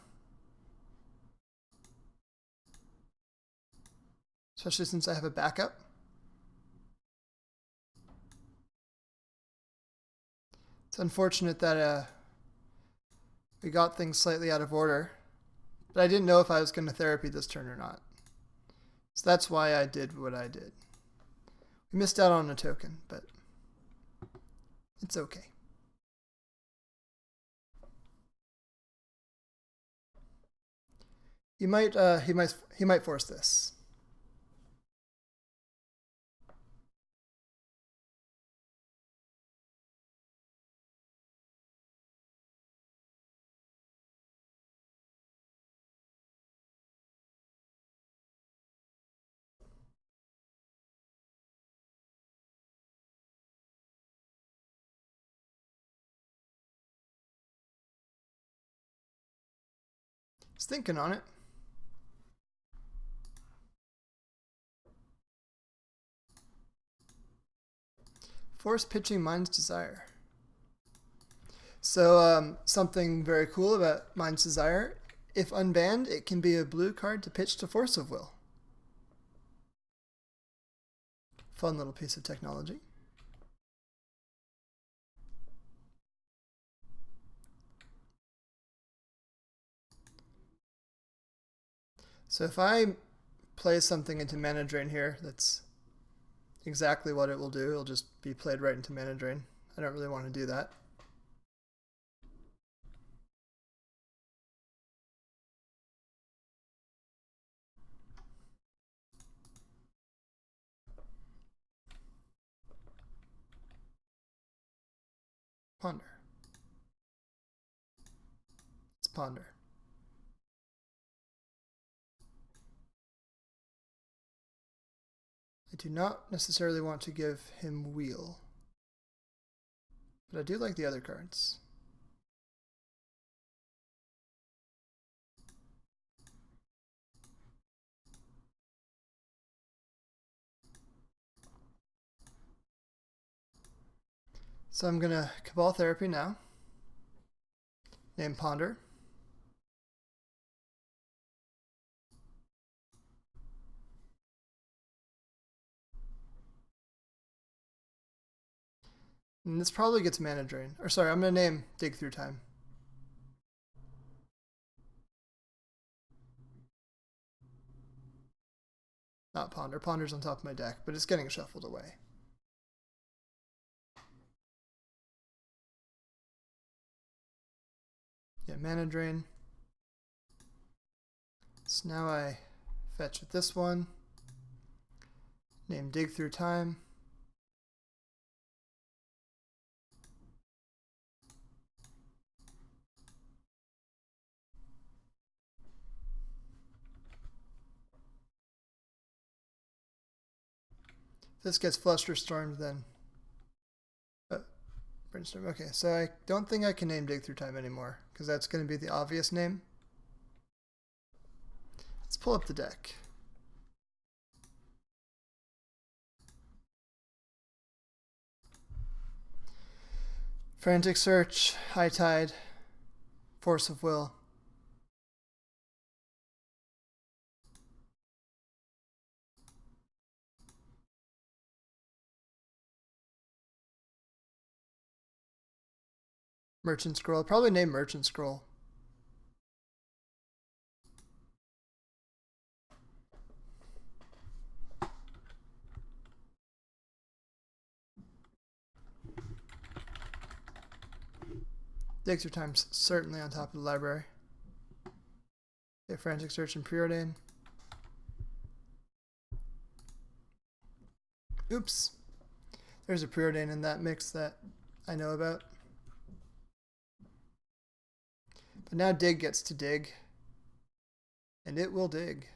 Especially since I have a backup. It's unfortunate that we got things slightly out of order. But I didn't know if I was going to therapy this turn or not. So that's why I did what I did. We missed out on a token, but it's okay. He might force this. He's thinking on it. Force pitching Mind's Desire. So something very cool about Mind's Desire, if unbanned, it can be a blue card to pitch to Force of Will. Fun little piece of technology. So if I play something into Mana Drain here, that's exactly what it will do. It'll just be played right into Mana Drain. I don't really want to do that. Ponder. Let's ponder. I do not necessarily want to give him Wheel, but I do like the other cards. So I'm going to Cabal Therapy now. Name Ponder. And this probably gets Mana Drain. Or sorry, I'm going to name Dig Through Time. Not Ponder. Ponder's on top of my deck, but it's getting shuffled away. Yeah, Mana Drain. So now I fetch with this one. Name Dig Through Time. If this gets flusterstormed, then brainstorm. Okay, so I don't think I can name dig through time anymore because that's going to be the obvious name. Let's pull up the deck. Frantic Search, High Tide, Force of Will. Merchant Scroll. Probably name Merchant Scroll. Dig through time's certainly on top of the library. Okay, Frantic Search and Preordain. Oops. There's a Preordain in that mix that I know about. But now dig gets to dig. And it will dig.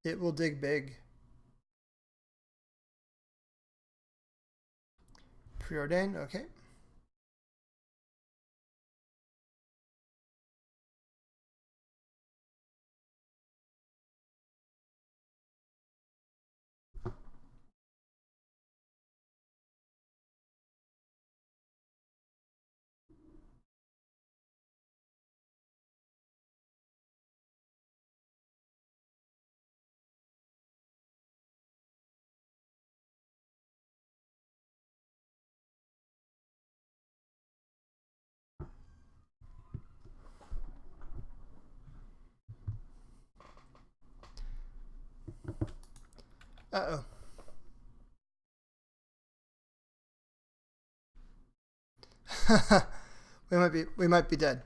It will dig big. Preordain, okay. Uh-oh. we might be dead.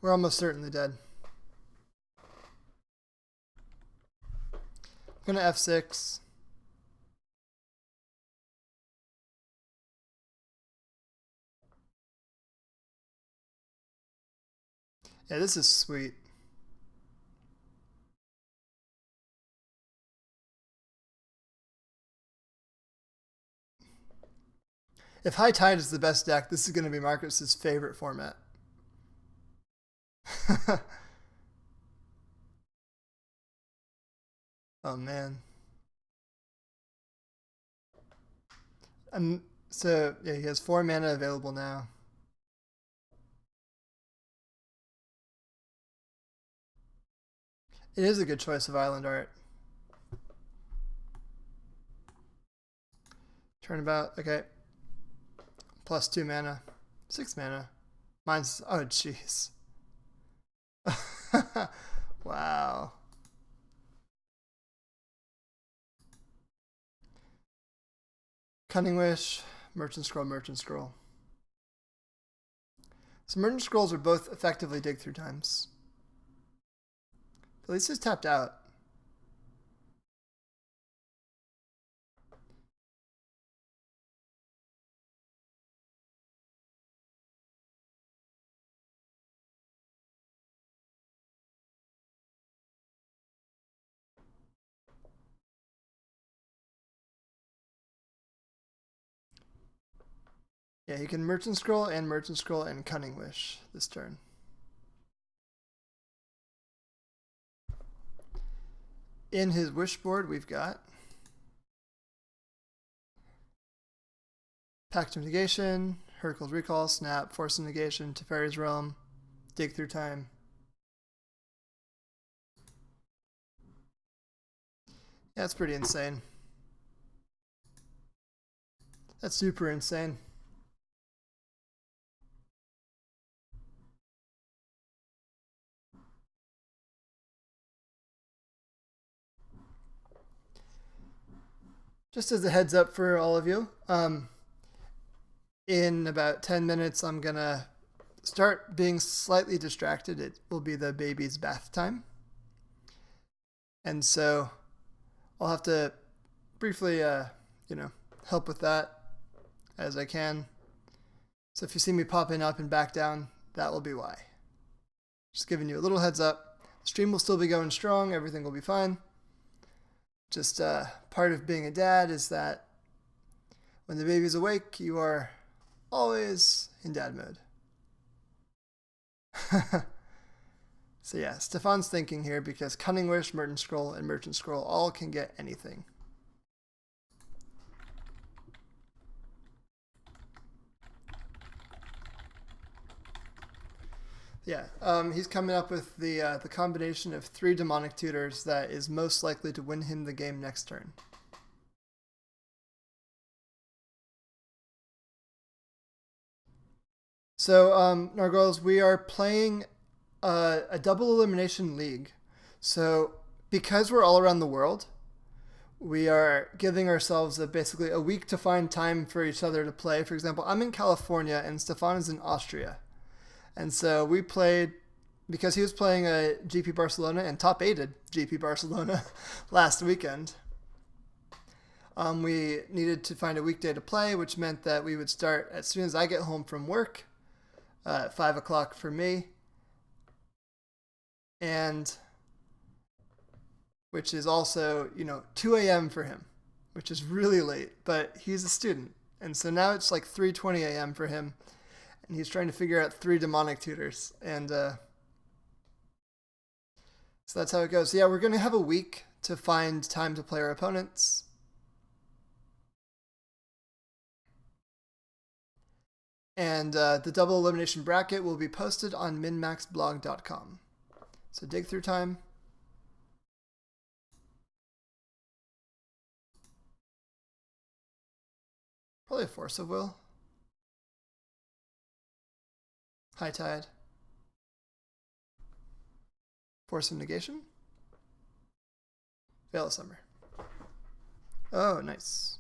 We're almost certainly dead. I'm gonna F6. Yeah, this is sweet. If High Tide is the best deck, this is going to be Marcus's favorite format. Oh man. So yeah, he has 4 mana available now. It is a good choice of island art. Turnabout, okay. Plus 2 mana. 6 mana. Mine's, oh jeez. Wow. Cunning Wish, Merchant Scroll, Merchant Scroll. So Merchant Scrolls are both effectively dig through times. At least it's tapped out. Yeah, he can Merchant Scroll and Cunning Wish this turn. In his wish board, we've got Pact of Negation, Hurkyl's Recall, Snap, Force of Negation, Teferi's Realm, Dig Through Time. Yeah, that's pretty insane. That's super insane. Just as a heads up for all of you, in about 10 minutes, I'm going to start being slightly distracted. It will be the baby's bath time. And so I'll have to briefly, help with that as I can. So if you see me popping up and back down, that will be why. Just giving you a little heads up. The stream will still be going strong. Everything will be fine. Just part of being a dad is that when the baby's awake, you are always in dad mode. So yeah, Stefan's thinking here because Cunning Wish, Merchant Scroll, and Merchant Scroll all can get anything. Yeah, he's coming up with the combination of 3 demonic tutors that is most likely to win him the game next turn. So, Nargols, we are playing a double elimination league. So, because we're all around the world, we are giving ourselves basically a week to find time for each other to play. For example, I'm in California and Stefan is in Austria. And so we played, because he was playing a GP Barcelona and top 8'd GP Barcelona last weekend. We needed to find a weekday to play, which meant that we would start as soon as I get home from work, at 5 o'clock for me, and which is also, 2 a.m. for him, which is really late, but he's a student. And so now it's like 3:20 a.m. for him. And he's trying to figure out 3 demonic tutors. And so that's how it goes. So yeah, we're going to have a week to find time to play our opponents. And the double elimination bracket will be posted on minmaxblog.com. So dig through time. Probably a Force of Will. High Tide. Force of Negation. Veil of Summer. Oh, nice.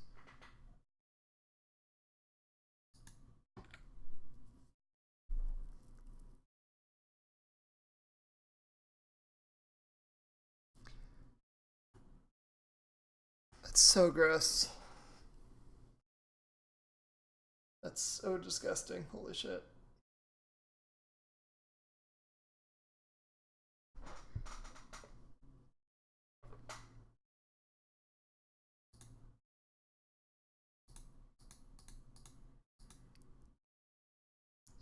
That's so gross. That's so disgusting. Holy shit.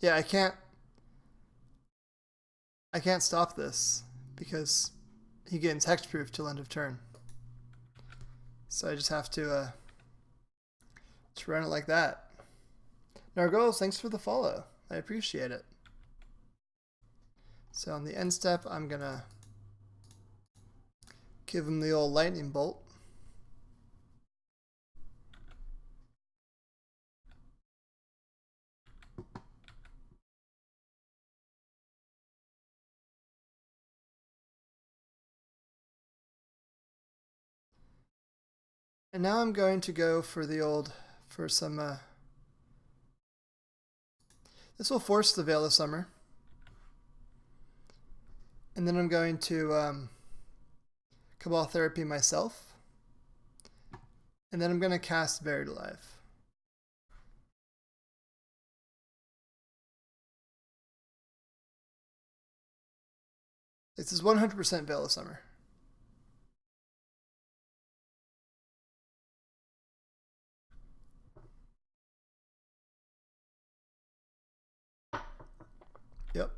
Yeah, I can't stop this because he gains hexproof till end of turn. So I just have to run it like that. Nargos, thanks for the follow. I appreciate it. So on the end step, I'm gonna give him the old lightning bolt. And now I'm going to go for the old, this will force the Veil of Summer. And then I'm going to Cabal Therapy myself. And then I'm going to cast Buried Alive. This is 100% Veil of Summer. Yep.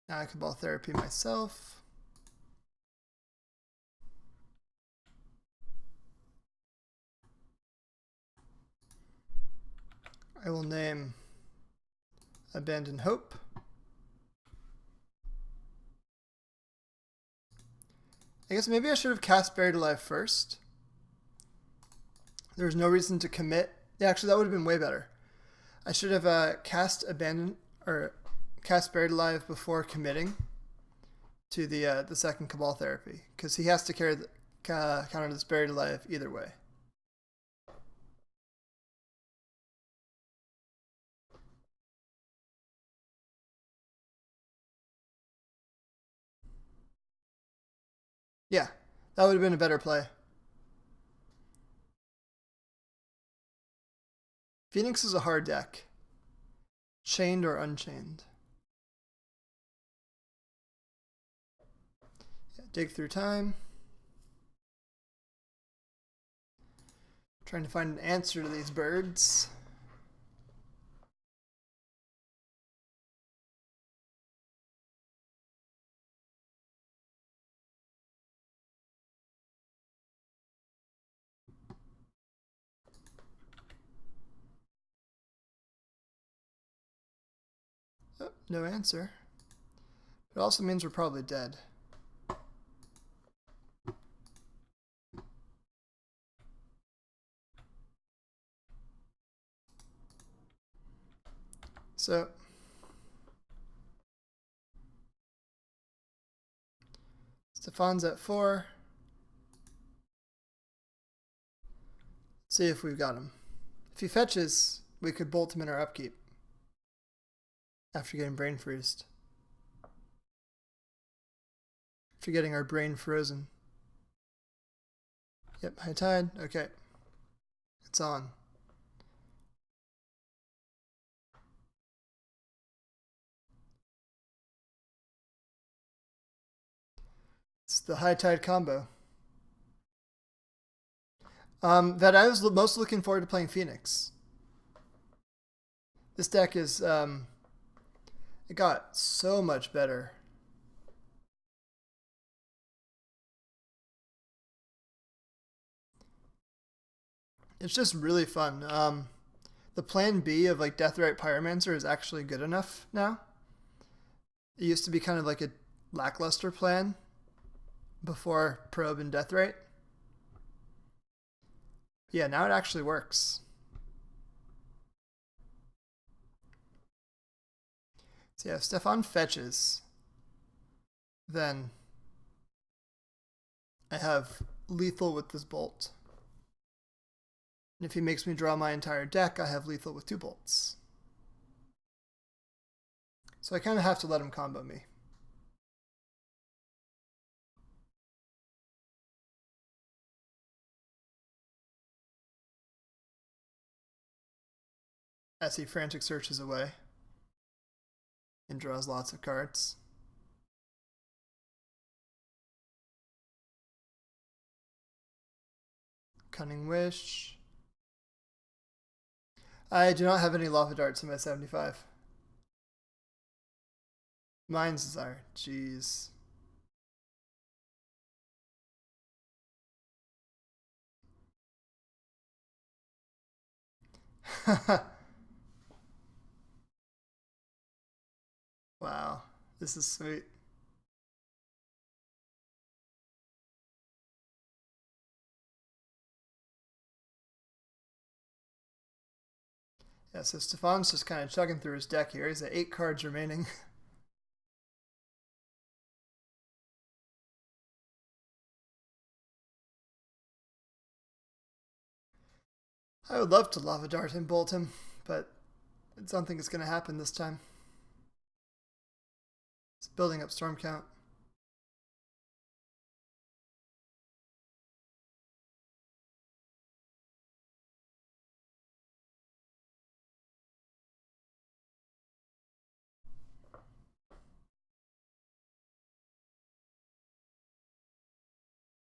Now I Cabal Therapy myself. I will name Abandon Hope. I guess maybe I should have cast Buried Alive first. There was no reason to commit. Yeah, actually, that would have been way better. I should have cast Buried Alive before committing to the second Cabal Therapy, because he has to counter this Buried Alive either way. Yeah, that would have been a better play. Phoenix is a hard deck. Chained or Unchained? Yeah, dig through time. Trying to find an answer to these birds. Oh, no answer. It also means we're probably dead. So Stefan's at 4. See if we've got him. If he fetches, we could bolt him in our upkeep after getting brain freezed. After getting our brain frozen. Yep, high tide. Okay. It's on. It's the high tide combo. That I was most looking forward to playing Phoenix. This deck is, it got so much better. It's just really fun. The plan B of like Deathrite Pyromancer is actually good enough now. It used to be kind of like a lackluster plan before Probe and Deathrite. Yeah, now it actually works. So yeah, if Stefan fetches, then I have lethal with this bolt. And if he makes me draw my entire deck, I have lethal with 2 bolts. So I kind of have to let him combo me. As he frantic searches away and draws lots of cards. Cunning Wish. I do not have any Lava Darts in my 75. Mine's Desire. Jeez. Wow. This is sweet. Yeah, so Stefan's just kind of chugging through his deck here. He's at 8 cards remaining. I would love to Lava Dart and bolt him, but I don't think it's going to happen this time. It's building up Storm Count.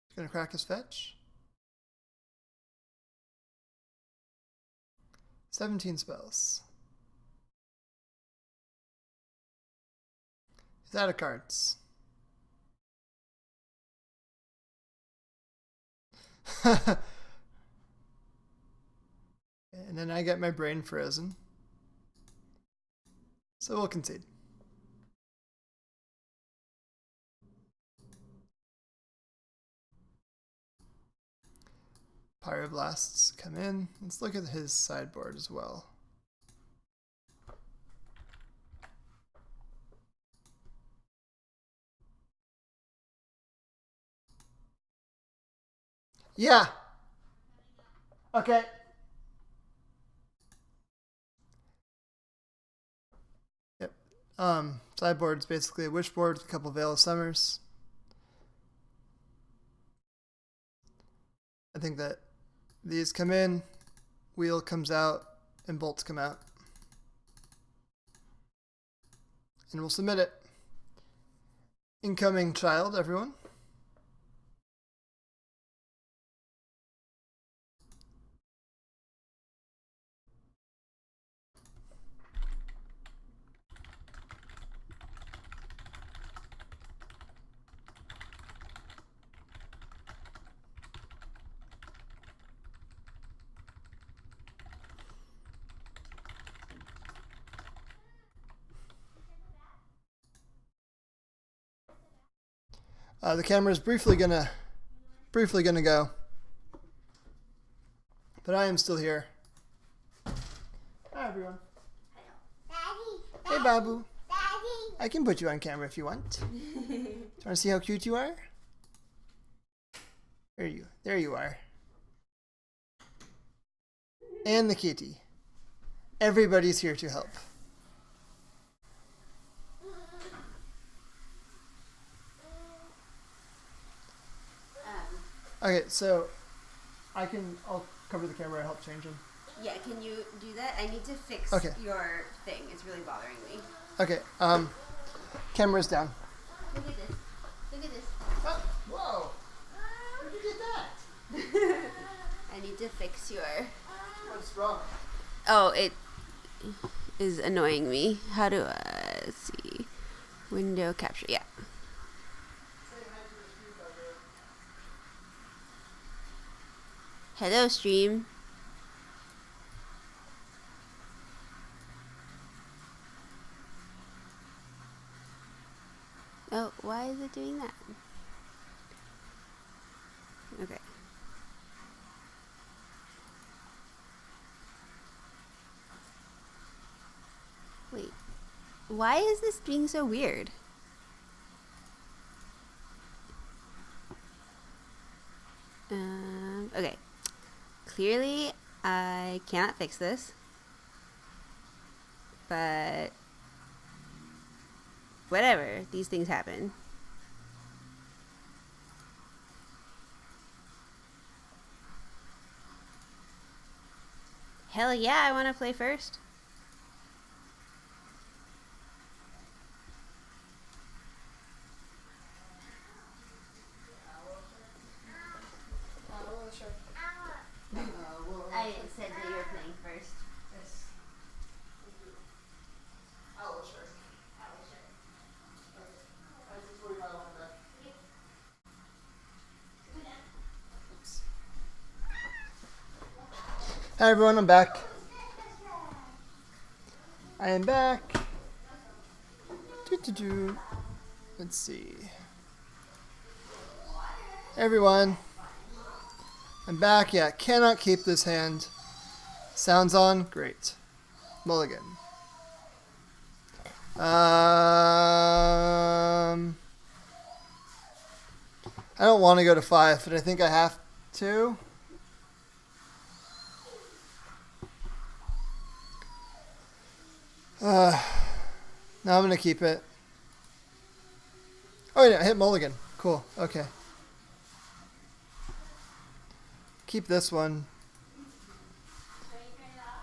He's going to crack his fetch. 17 spells. He's out of cards. And then I get my brain frozen. So we'll concede. Pyroblasts come in. Let's look at his sideboard as well. Yeah. Okay. Yep. Sideboard's basically a Wish board with a couple Veil of Summers. think that these come in, wheel comes out, and bolts come out. And we'll submit it. Incoming child, everyone. The camera is briefly gonna go, but I am still here. Hi everyone. Daddy. Hey Babu. Daddy. I can put you on camera if you want. Do you want to see how cute you are? There you are. And the kitty. Everybody's here to help. Okay, so I'll cover the camera and help change him. Yeah, can you do that? I need to fix your thing. It's really bothering me. Okay, camera's down. Look at this. Look at this. Oh, whoa! Where'd you get that? I need to fix your... What's wrong? Oh, it is annoying me. How do I see? Window capture. Yeah. Hello, stream. Oh, why is it doing that? Okay. Wait. Why is this being so weird? Okay. Clearly, I cannot fix this. But whatever, these things happen. Hell yeah, I want to play first. I said that you were playing first. Yes. Owl shirt. Owl shirt. Okay. I just put my line back. Oops. Hi everyone, I'm back. I am back. Let's see. Everyone, I'm back. Yeah, cannot keep this hand. Sounds on, great. Mulligan. I don't want to go to 5, but I think I have to. No, I'm going to keep it. Oh, yeah, I hit mulligan. Cool, okay. Keep this one.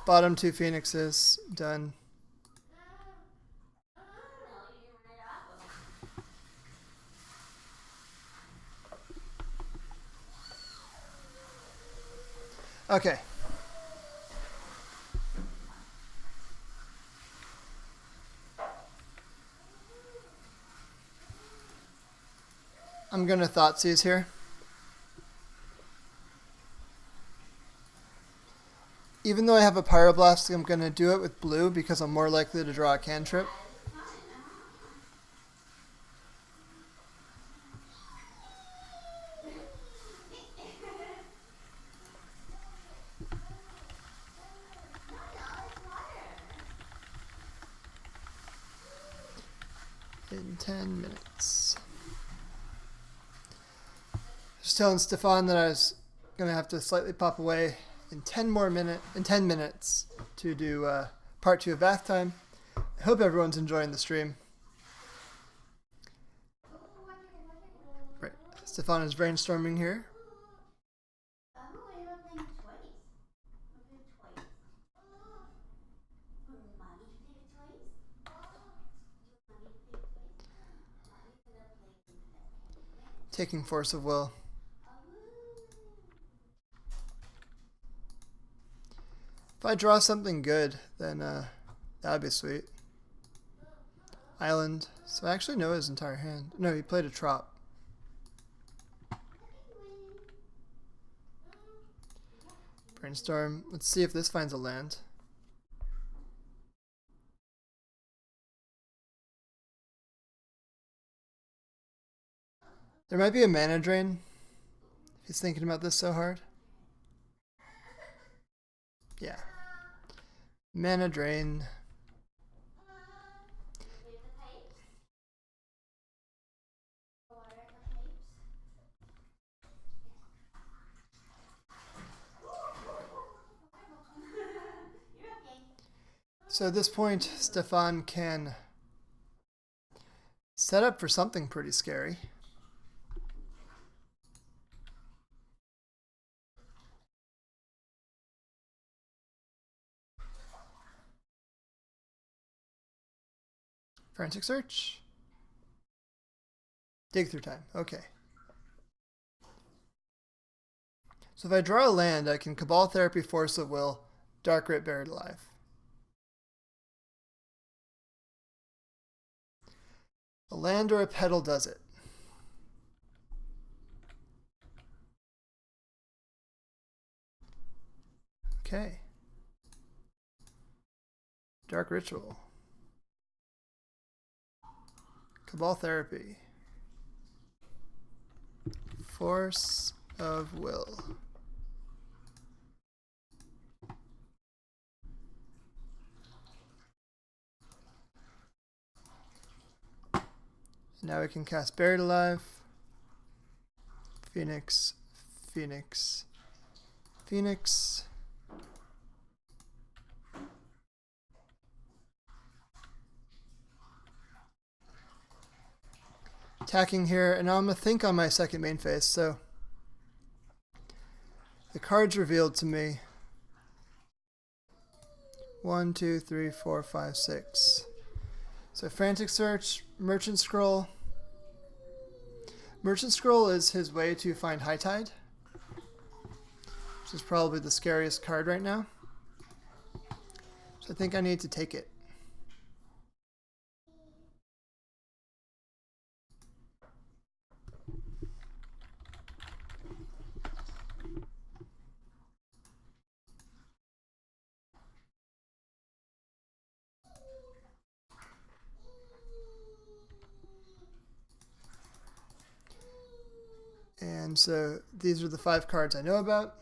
Bottom 2 phoenixes, done. Okay. I'm going to Thoughtseize here. Even though I have a Pyroblast, I'm going to do it with blue because I'm more likely to draw a cantrip. In 10 minutes. Just telling Stefan that I was going to have to slightly pop away in 10 minutes to do part 2 of bath time. I hope everyone's enjoying the stream. Right, Stefan is brainstorming here. taking force of will. If I draw something good, then that would be sweet. Island. So I actually know his entire hand. No, he played a trop. Brainstorm. Let's see if this finds a land. There might be a mana drain. If he's thinking about this so hard. Yeah. Mana drain. So at this point, Stefan can set up for something pretty scary. Frantic search. Dig through time. Okay. So if I draw a land, I can Cabal Therapy, Force of Will, Dark Writ, Buried Alive. A land or a petal does it. Okay. Dark Ritual. Cabal Therapy. Force of Will. Now we can cast Buried Alive, Phoenix, Phoenix, Phoenix. Attacking here, and I'm going to think on my second main phase, so the cards revealed to me. 1, 2, 3, 4, 5, 6. So Frantic Search, Merchant Scroll. Merchant Scroll is his way to find High Tide, which is probably the scariest card right now. So I think I need to take it. And so these are the 5 cards I know about.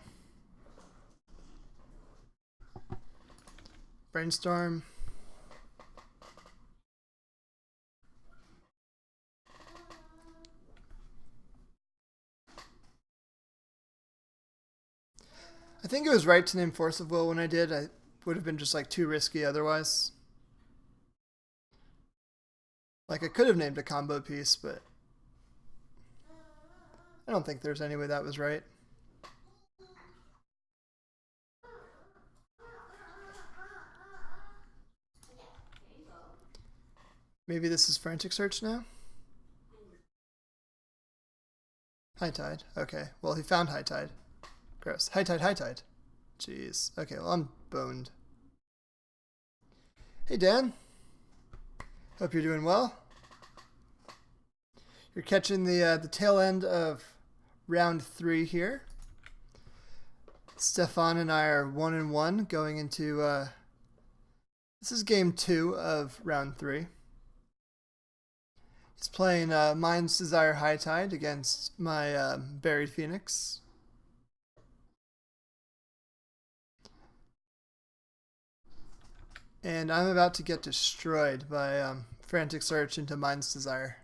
Brainstorm. I think it was right to name Force of Will when I did. I would have been just like too risky otherwise. Like I could have named a combo piece, but I don't think there's any way that was right. Maybe this is Frantic Search now? High Tide. Okay. Well, he found High Tide. Gross. High Tide, High Tide. Jeez. Okay, well, I'm boned. Hey, Dan. Hope you're doing well. You're catching the tail end of round 3 here. Stefan and I are 1-1 going into this is game 2 of round 3. He's playing Mind's Desire High Tide against my Buried Phoenix. And I'm about to get destroyed by Frantic Search into Mind's Desire.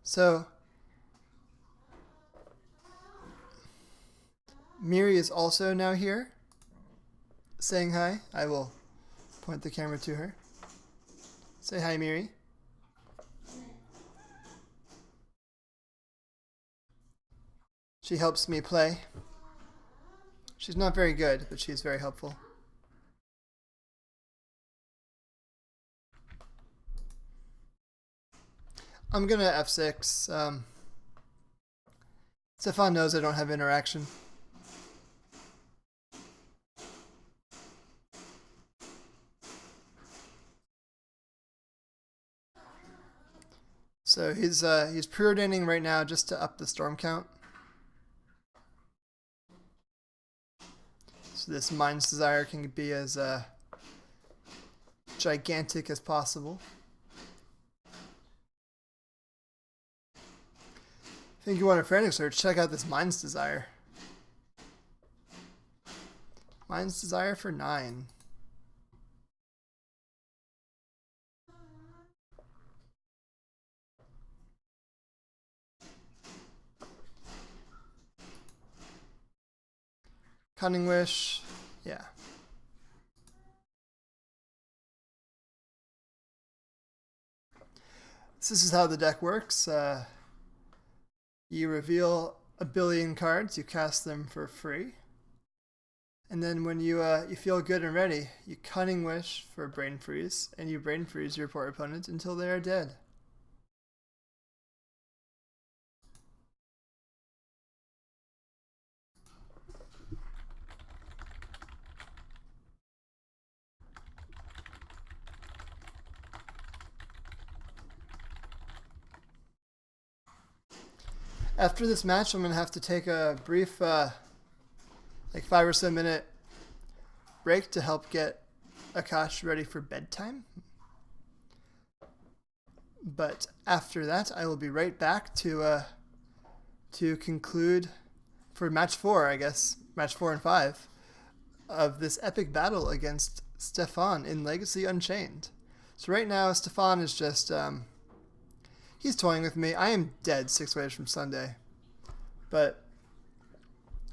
So Miri is also now here, saying hi. I will point the camera to her. Say hi, Miri. She helps me play. She's not very good, but she's very helpful. I'm gonna f6. Stefan knows I don't have interaction. So he's preordaining right now just to up the storm count. So this Mind's Desire can be as gigantic as possible. If you think you want a frantic search, check out this Mind's Desire. Mind's Desire for 9. Cunning Wish, yeah. This is how the deck works. You reveal a billion cards, you cast them for free. And then when you feel good and ready, you Cunning Wish for Brain Freeze, and you Brain Freeze your poor opponent until they are dead. After this match, I'm going to have to take a brief, like 5 or so minute break to help get Akash ready for bedtime. But after that, I will be right back to conclude for match 4, I guess, match 4 and 5 of this epic battle against Stefan in Legacy Unchained. So right now, Stefan is just, he's toying with me. I am dead 6 waves from Sunday. But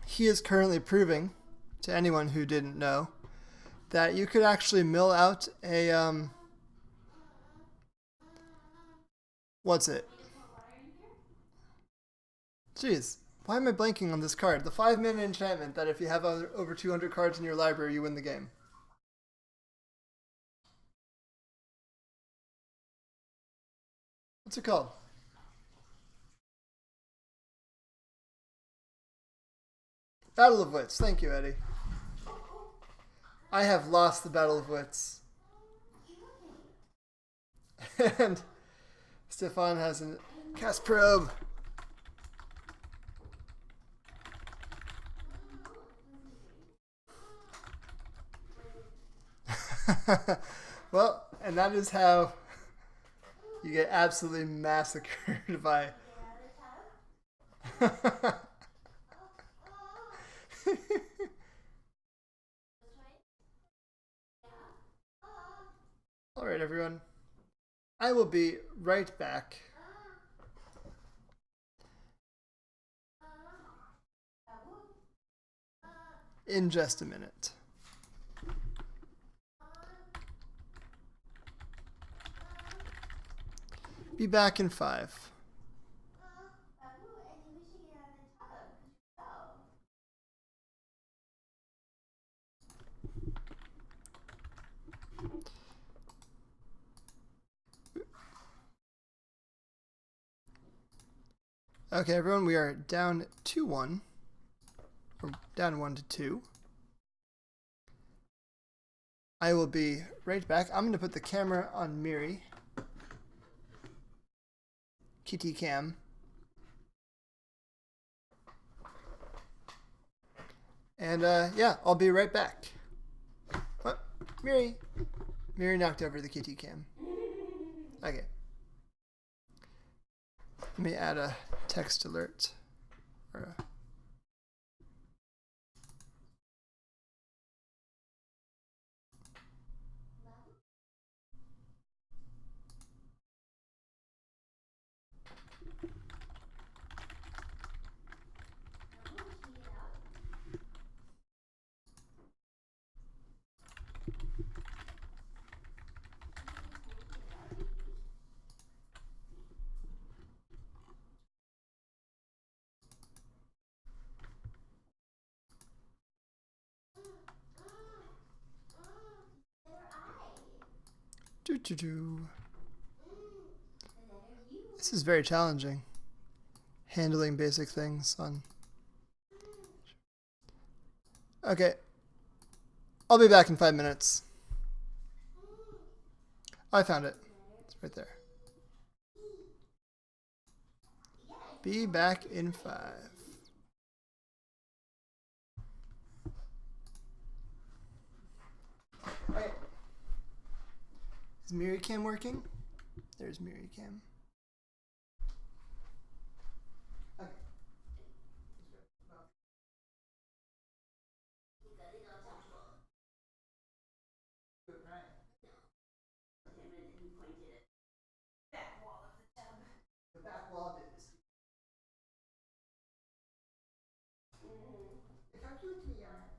he is currently proving to anyone who didn't know that you could actually mill out a, what's it? Jeez, why am I blanking on this card? The 5-mana enchantment that if you have over 200 cards in your library, you win the game. What's it called? Battle of Wits. Thank you, Eddie. I have lost the Battle of Wits. And Stefan has a cast probe. Well, and that is how you get absolutely massacred by... Alright, everyone. I will be right back. In just a minute. Be back in 5. Okay, everyone, we are down 2-1. Or down 1-2. I will be right back. I'm going to put the camera on Miri. Kitty cam. And yeah, I'll be right back. What? Miri. Miri knocked over the kitty cam. Okay. Let me add a text alert. Or a Do. This is very challenging. Handling basic things on. Okay. I'll be back in 5 minutes. I found it. It's right there. Be back in 5. Okay. Is Miricam working? There's Miricam. Okay. The back wall of it is. Calculate me on it.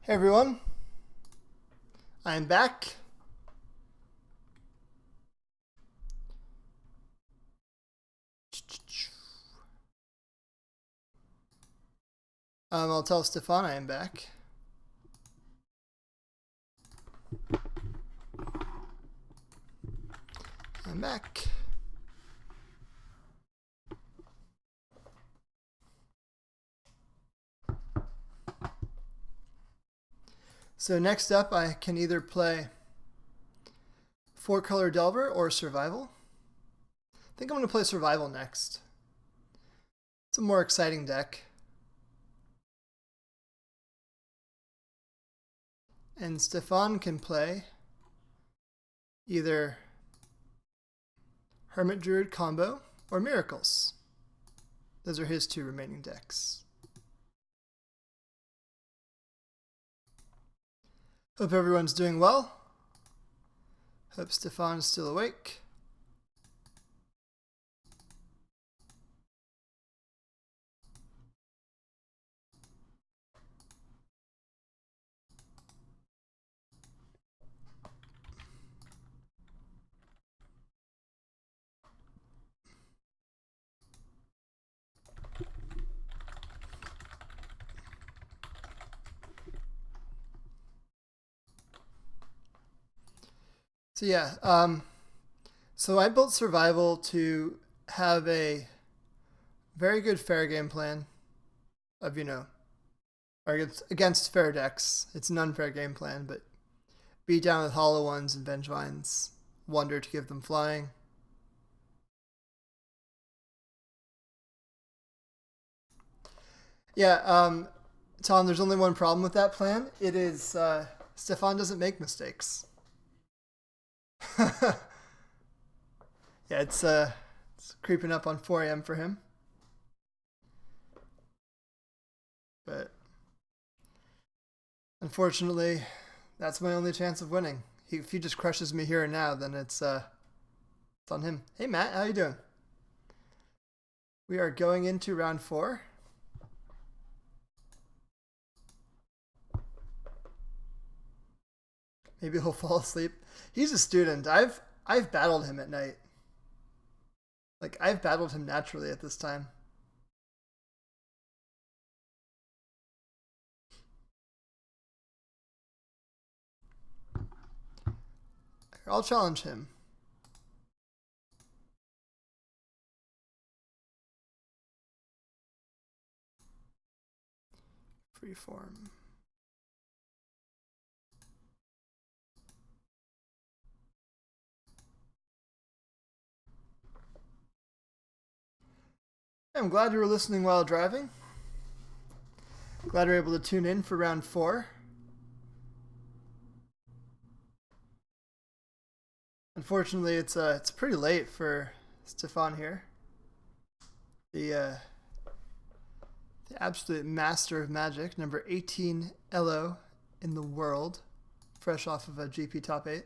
Hey everyone, I'm back. I'll tell Stefan I am back. I'm back. So next up, I can either play 4-color Delver or Survival. I think I'm going to play Survival next. It's a more exciting deck. And Stefan can play either Hermit Druid combo or Miracles. Those are his 2 remaining decks. Hope everyone's doing well. Hope Stefan's still awake. So yeah, so I built Survival to have a very good fair game plan of, or against fair decks. It's an unfair game plan, but beat down with Hollow Ones and Vengevines. Wonder to give them flying. Yeah, Tom, there's only one problem with that plan. It is, Stefan doesn't make mistakes. Yeah, it's creeping up on 4 a.m. for him. But unfortunately, that's my only chance of winning. If he just crushes me here and now, then it's on him. Hey Matt, how you doing? We are going into round 4. Maybe he'll fall asleep. He's a student. I've battled him at night. Like, I've battled him naturally at this time. I'll challenge him. Freeform. I'm glad you were listening while driving. Glad you're able to tune in for round 4. Unfortunately, it's pretty late for Stefan here. The absolute master of Magic, number 18 Elo in the world, fresh off of a GP top 8.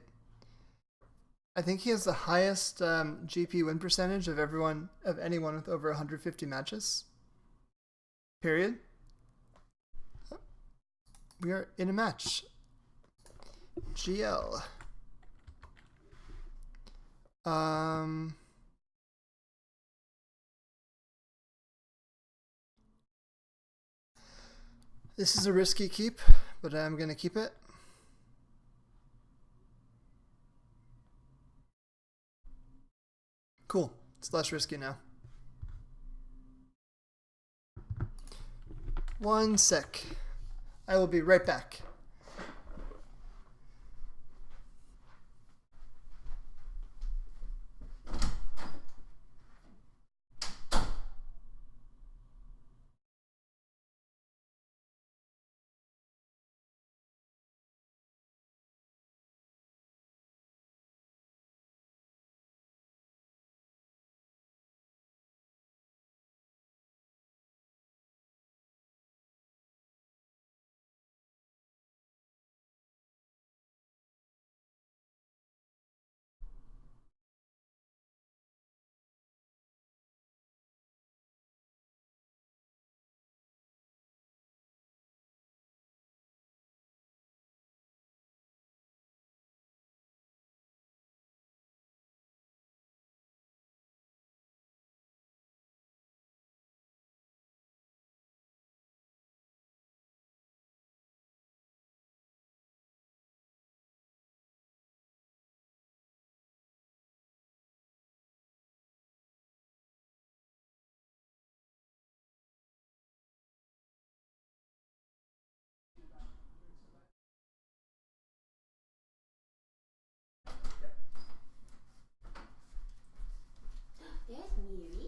I think he has the highest GP win percentage of anyone with over 150 matches. Period. We are in a match. GL. This is a risky keep, but I'm going to keep it. Cool. It's less risky now. 1 sec. I will be right back.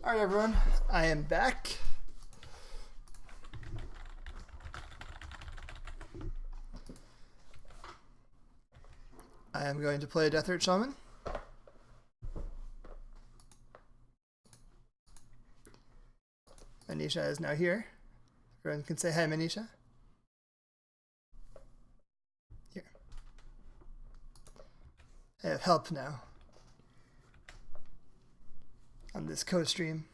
Alright everyone, I am back. I am going to play Death Earth Shaman. Manisha is now here. Everyone can say hi, Manisha. Here. I have help now. On this co-stream.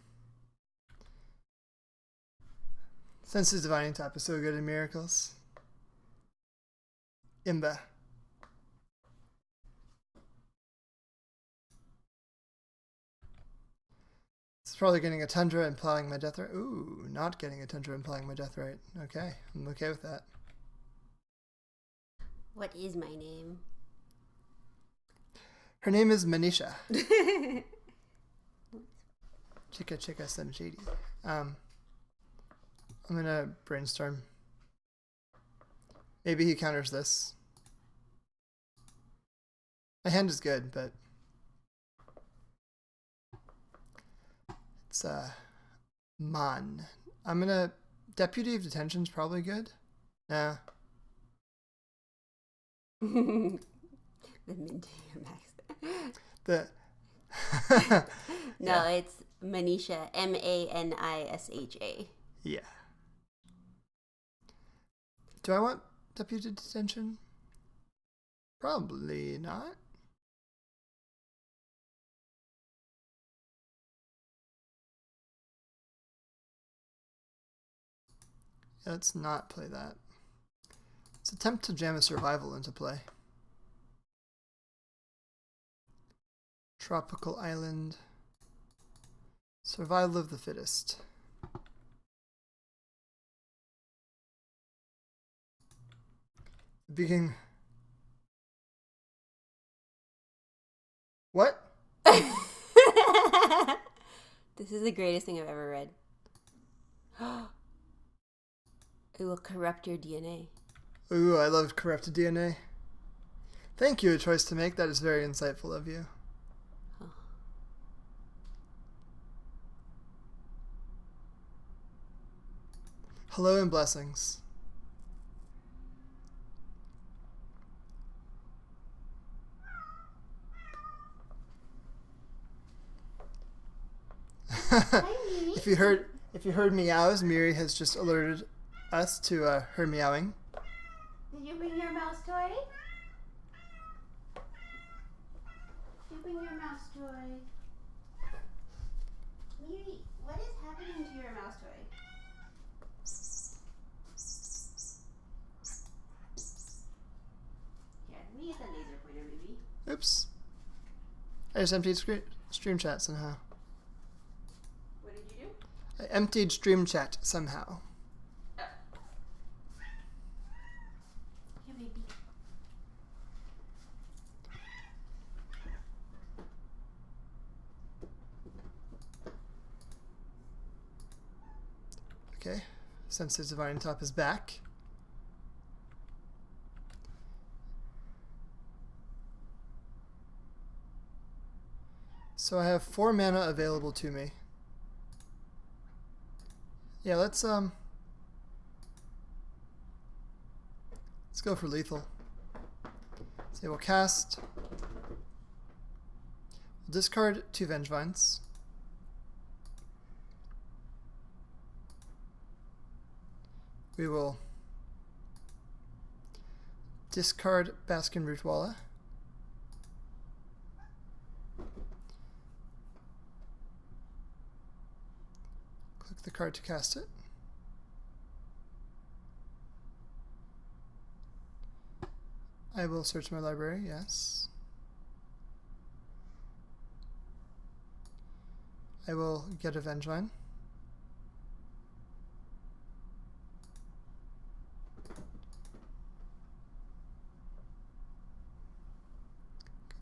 Senses Divining Top is so good in Miracles. Imba. It's probably getting a Tundra and plowing my death right. Ooh, not getting a Tundra and plowing my death right. Okay, I'm okay with that. What is my name? Her name is Manisha. Chica Chica Some Shady. I'm gonna brainstorm. Maybe he counters this. My hand is good, but it's Mon. I'm gonna Deputy of Detention's probably good. Nah. The Max. The No, yeah. it's Manisha. Manisha. Yeah. Do I want Deputy Detention? Probably not. Yeah, let's not play that. Let's attempt to jam a survival into play. Tropical Island. Survival of the fittest. Beginning. What? This is the greatest thing I've ever read. It will corrupt your DNA. Ooh, I love corrupted DNA. Thank you, a choice to make. That is very insightful of you. Huh. Hello and blessings. If you heard meows, Miri has just alerted us to her meowing. Did you bring your mouse toy? Did you bring your mouse toy? Miri, what is happening to your mouse toy? Here, let me get the laser pointer, maybe. Oops. I just emptied stream chat somehow. What did you do? I emptied stream chat somehow. Here, baby. Okay. Senses Divining Top is back. So I have 4 mana available to me. Yeah, let's go for lethal. So we'll cast. We'll discard 2 Vengevines. We will discard Baskin Rootwalla. Click the card to cast it. I will search my library, yes. I will get a Vengevine.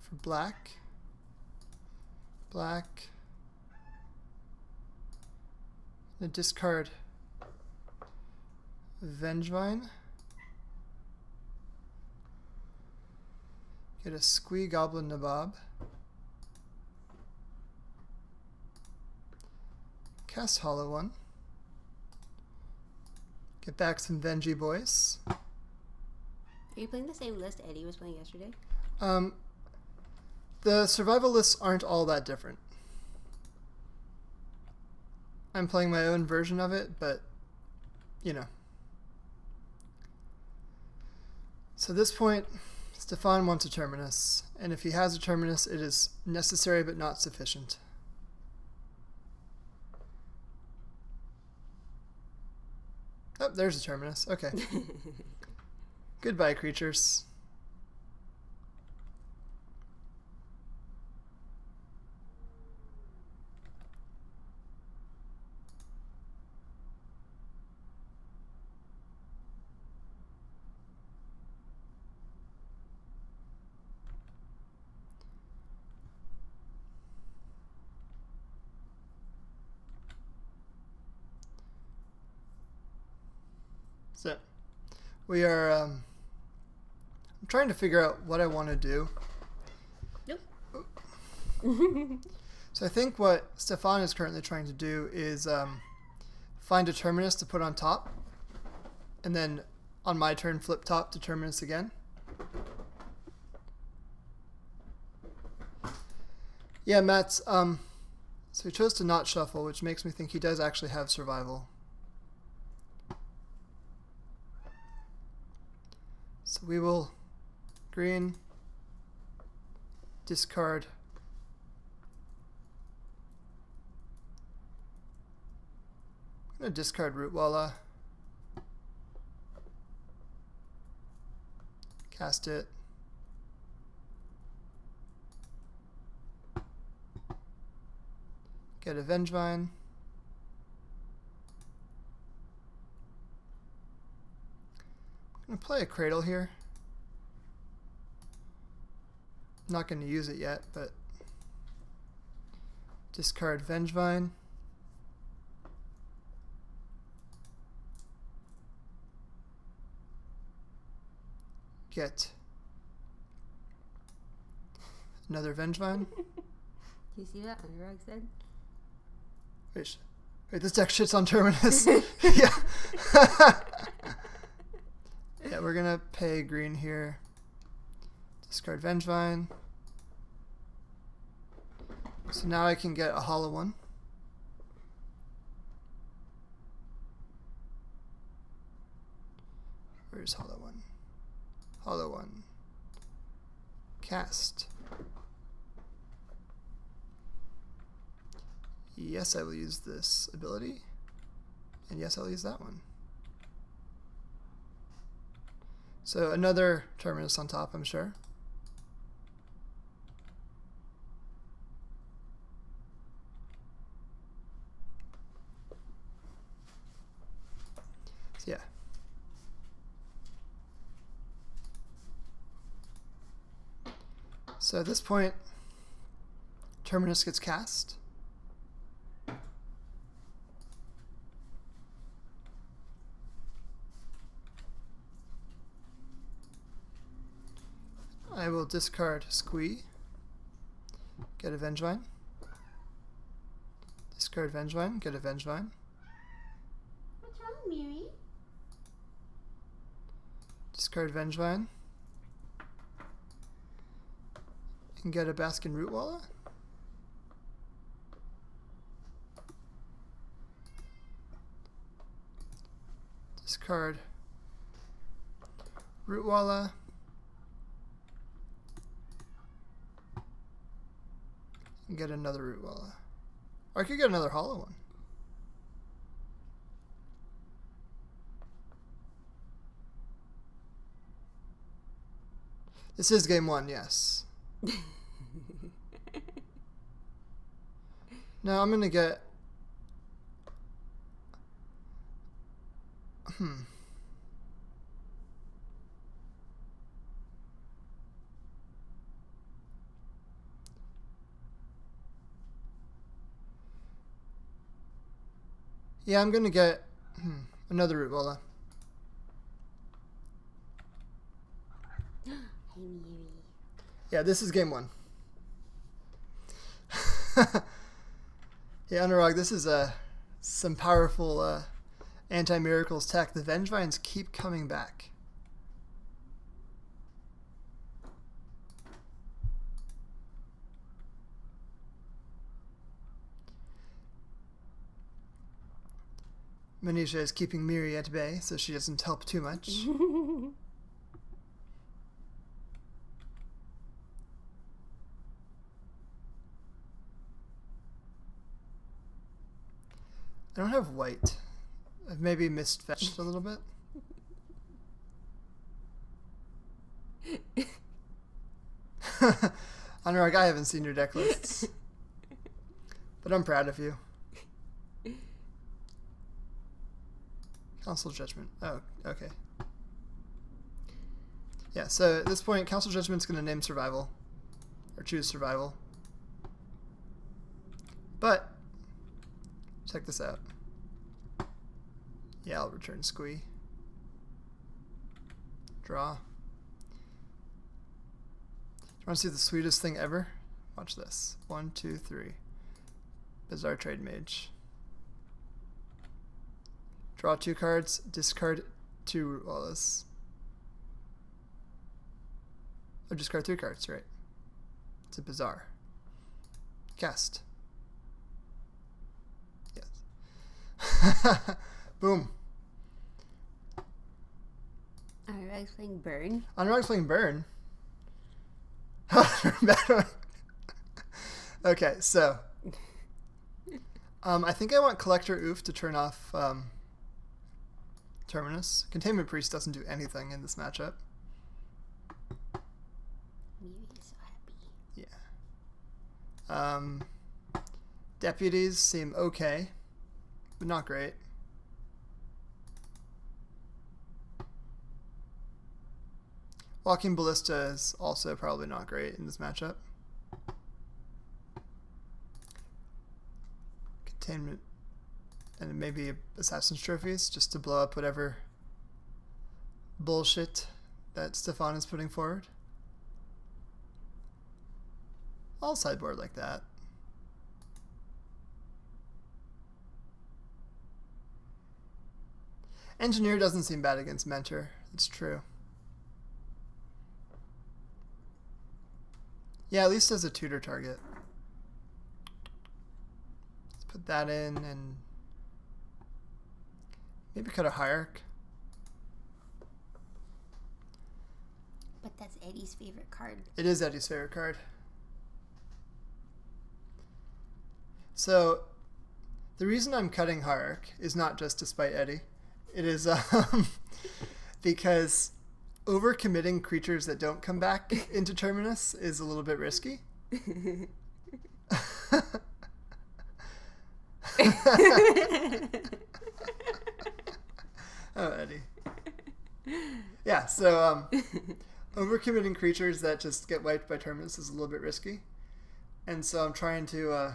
For black. Black. And discard Vengevine. Get a Squee Goblin Nabob. Cast Hollow One. Get back some Venji boys. Are you playing the same list Eddie was playing yesterday? The survival lists aren't all that different. I'm playing my own version of it, but, you know. So at this point, Stefan wants a terminus, and if he has a terminus, it is necessary but not sufficient. Oh, there's a terminus. Okay. Goodbye, creatures. So, we are, I'm trying to figure out what I want to do. Nope. So I think what Stefan is currently trying to do is find a terminus to put on top, and then on my turn flip top to terminus again. Yeah, Matt's, so he chose to not shuffle, which makes me think he does actually have survival. So we will green, discard, I'm going to discard Rootwalla, cast it, get a Vengevine, I'm going to play a Cradle here. I'm not going to use it yet, but discard Vengevine. Get another Vengevine. Do you see what Underdog said? Wait, this deck shits on Terminus. Yeah. Yeah, we're gonna pay green here. Discard Vengevine. So now I can get a Hollow One. Where's Hollow One? Hollow One. Cast. Yes, I will use this ability. And yes, I'll use that one. So another terminus on top, I'm sure. So yeah. So at this point, terminus gets cast. I will discard Squee, get a Vengevine, discard Vengevine, get a Vengevine, What's wrong, Miri? discard Vengevine, and get a Baskin Rootwalla. Discard Rootwalla. And get another Rootwalla. Or I could get another Hollow One. This is game one, yes. Now I'm gonna get... Yeah, I'm gonna get another Rootwalla. Hey, Miri. Yeah, this is game one. Yeah, Anurag, this is some powerful anti-miracles tech. The Vengevines keep coming back. Manisha is keeping Miri at bay, so she doesn't help too much. I don't have white. I've maybe misfetched a little bit. Anurag, I haven't seen your deck lists. But I'm proud of you. Council Judgment. Oh, okay. Yeah, so at this point, Council Judgment's going to name Survival. Or choose Survival. But, check this out. Yeah, I'll return Squee. Draw. Do you want to see the sweetest thing ever? Watch this. 1, 2, 3. Bizarre Trade Mage. Draw 2 cards, discard 2 Wallace. Oh, discard 3 cards, right. It's a bizarre. Cast. Yes. Boom. Anurag's playing Burn. Anurag's playing Burn. Okay, so. I think I want Collector Oof to turn off Terminus. Containment Priest doesn't do anything in this matchup. Miri's so happy. Yeah. Deputies seem okay, but not great. Walking Ballista is also probably not great in this matchup. Containment and maybe Assassin's Trophies just to blow up whatever bullshit that Stefan is putting forward. I'll sideboard like that. Engineer doesn't seem bad against Mentor. It's true. Yeah, at least as a tutor target. Let's put that in and maybe cut a Hierarch. But that's Eddie's favorite card. It is Eddie's favorite card. So, the reason I'm cutting Hierarch is not just to spite Eddie. It is because overcommitting creatures that don't come back into Terminus is a little bit risky. Oh, Eddie. Yeah, so overcommitting creatures that just get wiped by Terminus is a little bit risky. And so I'm trying to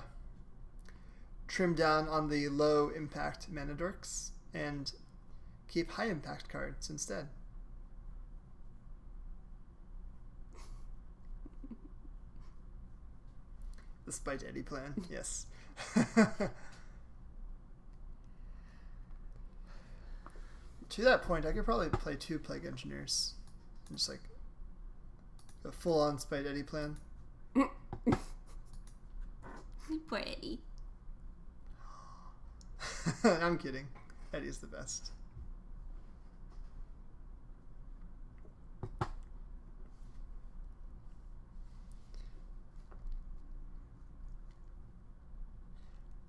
trim down on the low impact mana dorks and keep high impact cards instead. The Spite Eddie plan, yes. To that point, I could probably play 2 Plague Engineers. And just like a full on Spite Eddie plan. Poor Eddie. I'm kidding. Eddie's the best.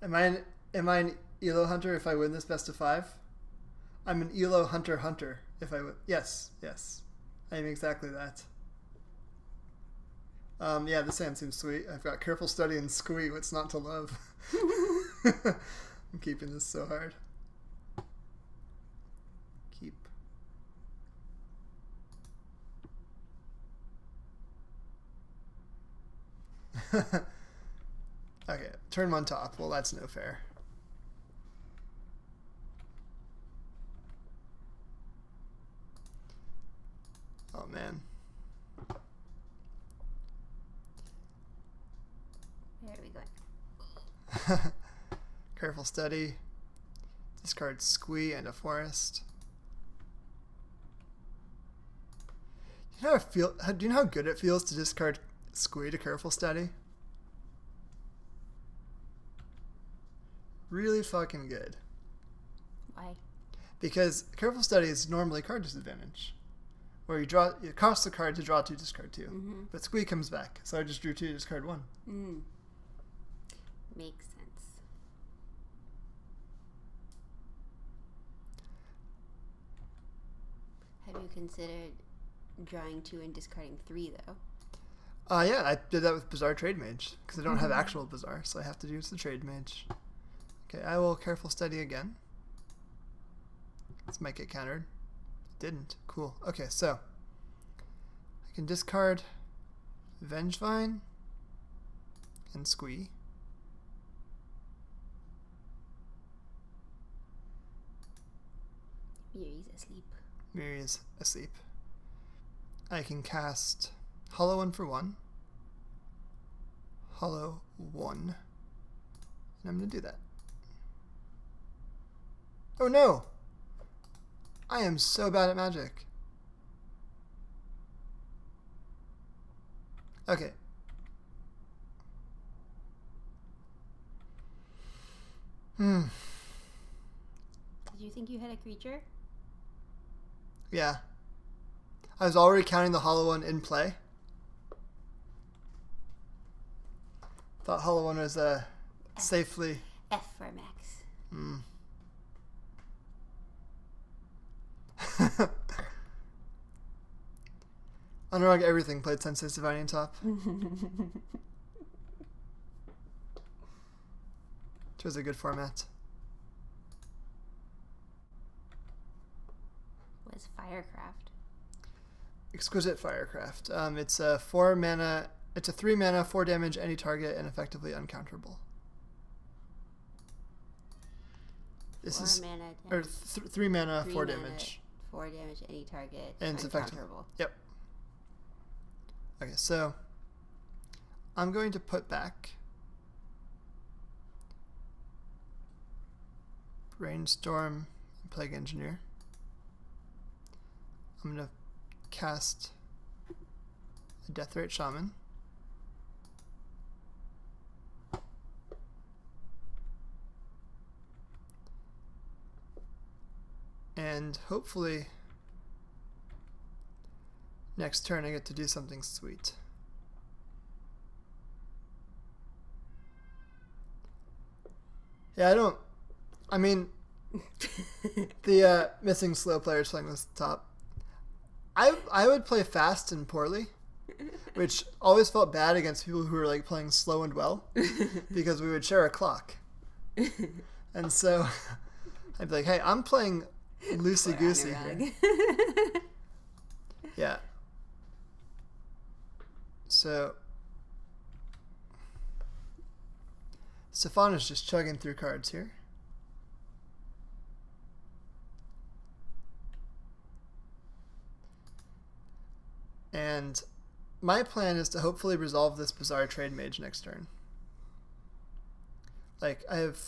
Am I an Elo Hunter if I win this best of 5? I'm an Elo Hunter if I win. Yes. I am exactly that. Yeah, this hand seems sweet. I've got Careful Study and Squee. What's not to love? I'm keeping this so hard. Keep. Okay, turn 1 top. Well, that's no fair. Oh, man. Where are we going? Careful Study. Discard Squee and a Forest. You know do you know how good it feels to discard Squee to Careful Study? Really fucking good. Why? Because Careful Study is normally card disadvantage. Where you cost the card to draw 2, discard 2. Mm-hmm. But Squee comes back, so I just drew 2, discard 1. Makes sense. Have you considered drawing 2 and discarding 3, though? Yeah, I did that with Bizarre Trade Mage, because I don't have actual Bizarre, so I have to use the Trade Mage. Okay, I will Careful Study again. This might get countered. It didn't. Cool. Okay, so I can discard Vengevine and Squee. Miri's asleep. Miri is asleep. I can cast Hollow One for 1. Hollow 1. And I'm going to do that. Oh no! I am so bad at Magic. Okay. Did you think you had a creature? Yeah. I was already counting the Hollow One in play. Thought Hollow One was safely... F for Max. Underdog everything played Sensei's Divining Top. Which was a good format. Was Firecraft. Exquisite Firecraft. It's a 4 mana. It's a 3 mana, 4 damage, any target, and effectively uncounterable. This 4 is mana. or 3 mana, 4 mana, damage. 4 damage, any target. And it's effective. Uncounterable. Yep. Okay, so I'm going to put back Brainstorm and Plague Engineer. I'm going to cast a Deathrite Shaman. And hopefully next turn I get to do something sweet. Yeah, I mean, the missing slow players playing this top. I would play fast and poorly, which always felt bad against people who were like playing slow and well, because we would share a clock. And so I'd be like, hey, I'm playing loosey-goosey here. Yeah. So Stefan is just chugging through cards here. And my plan is to hopefully resolve this Bizarre Trade Mage next turn. Like, I have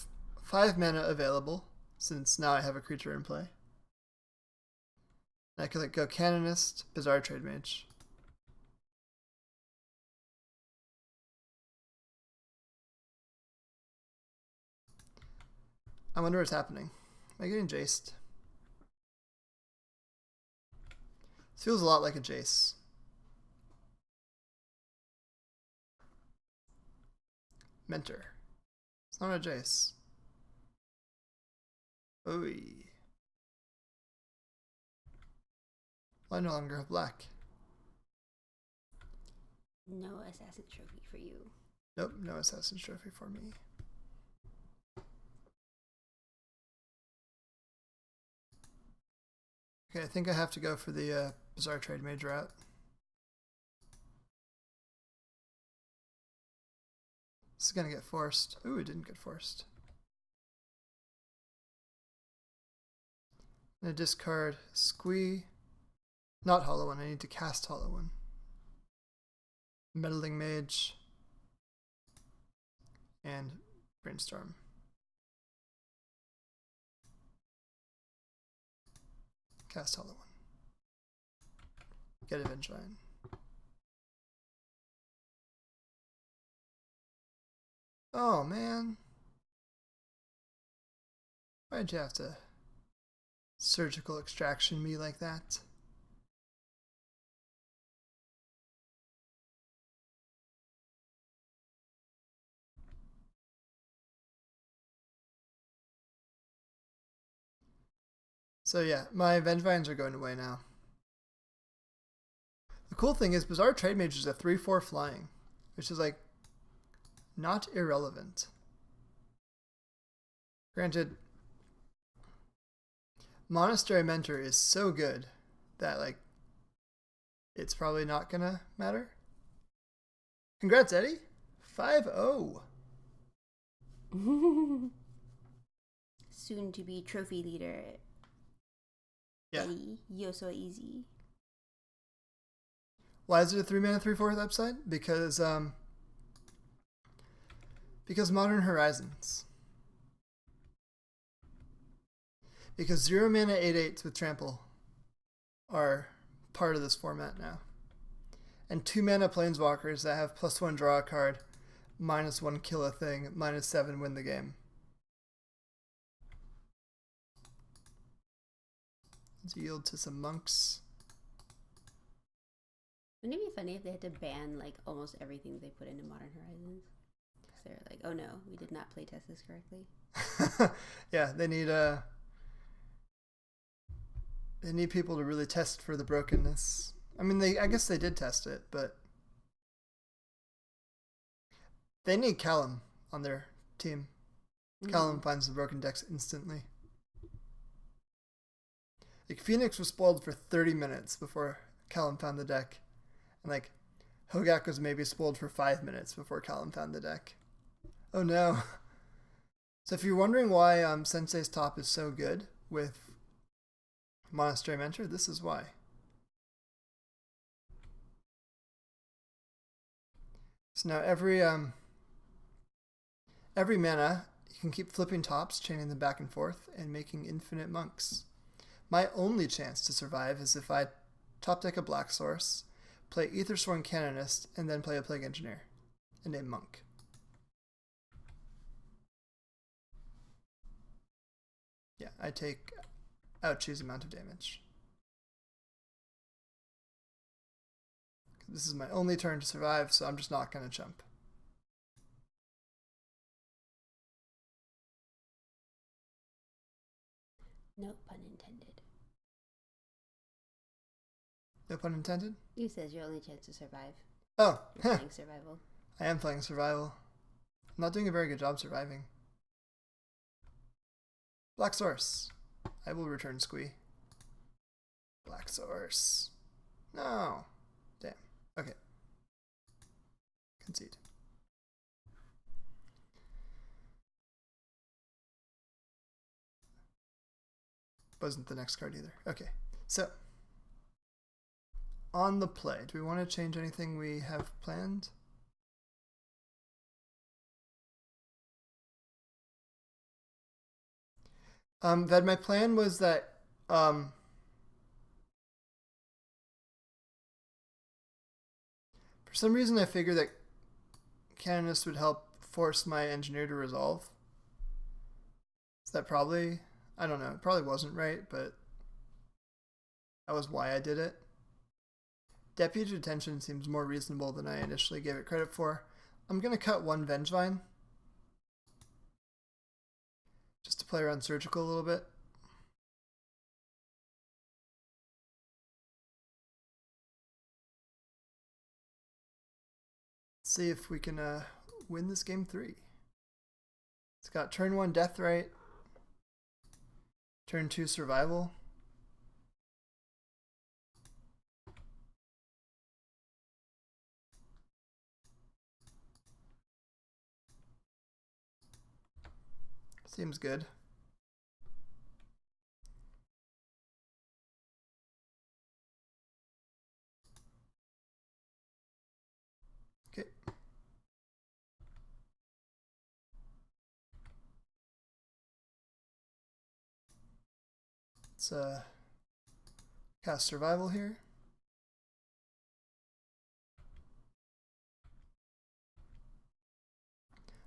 5 mana available, since now I have a creature in play. I could like go Canonist, Bizarre Trade Mage. I wonder what's happening. Am I getting Jaced? This feels a lot like a Jace. Mentor. It's not a Jace. Ooh. I no longer have black. No Assassin Trophy for you. Nope, no Assassin's Trophy for me. Okay, I think I have to go for the Bizarre Trade Mage route. This is gonna get forced. Ooh, it didn't get forced. I'm gonna discard Squee. Not Hollow One, I need to cast Hollow One. Meddling Mage. And Brainstorm. Cast Hollow One. Get a Vengevine. Oh man. Why'd you have to surgical extraction me like that? So yeah, my Vengevines are going away now. The cool thing is Bizarre Trade Mage is a 3/4 flying, which is like not irrelevant. Granted, Monastery Mentor is so good that like it's probably not gonna matter. Congrats, Eddie. 5-0. Soon to be trophy leader. Yeah. Eddie, you're so easy. Why is it a 3-mana 3/4 upside? Because Modern Horizons. Because 0 mana 8/8s with trample are part of this format now. And 2 mana planeswalkers that have +1 draw a card, -1 kill a thing, -7 win the game. Let's yield to some monks. Wouldn't it be funny if they had to ban like almost everything they put into Modern Horizons? Because they're like, oh no, we did not playtest this correctly. Yeah, they need people to really test for the brokenness. I mean, I guess they did test it, but they need Callum on their team. Callum finds the broken decks instantly. Like Phoenix was spoiled for 30 minutes before Callum found the deck. And like Hogak was maybe spoiled for 5 minutes before Callum found the deck. Oh no. So if you're wondering why Sensei's top is so good with Monastery Mentor, this is why. So now every mana you can keep flipping tops, chaining them back and forth, and making infinite monks. My only chance to survive is if I top deck a Black Source, play Aethersworn Canonist, and then play a Plague Engineer and name Monk. Yeah, I take ouchie's amount of damage. This is my only turn to survive, so I'm just not going to jump. No pun intended. No pun intended? You said your only chance to survive. Oh, You're playing survival. I am playing survival. I'm not doing a very good job surviving. Black Source. I will return Squee. Black Source. No. Damn. Okay. Concede. Wasn't the next card either. Okay. So, on the play, do we want to change anything we have planned? Ved, my plan was that for some reason I figured that Canonist would help force my engineer to resolve. So that probably, I don't know, it probably wasn't right, but that was why I did it. Deputy Detention seems more reasonable than I initially gave it credit for. I'm going to cut one Vengevine, just to play around Surgical a little bit. See if we can win this game 3. It's got turn 1 Deathrite, turn 2 Survival. Seems good. Okay. Let's Cast Survival here.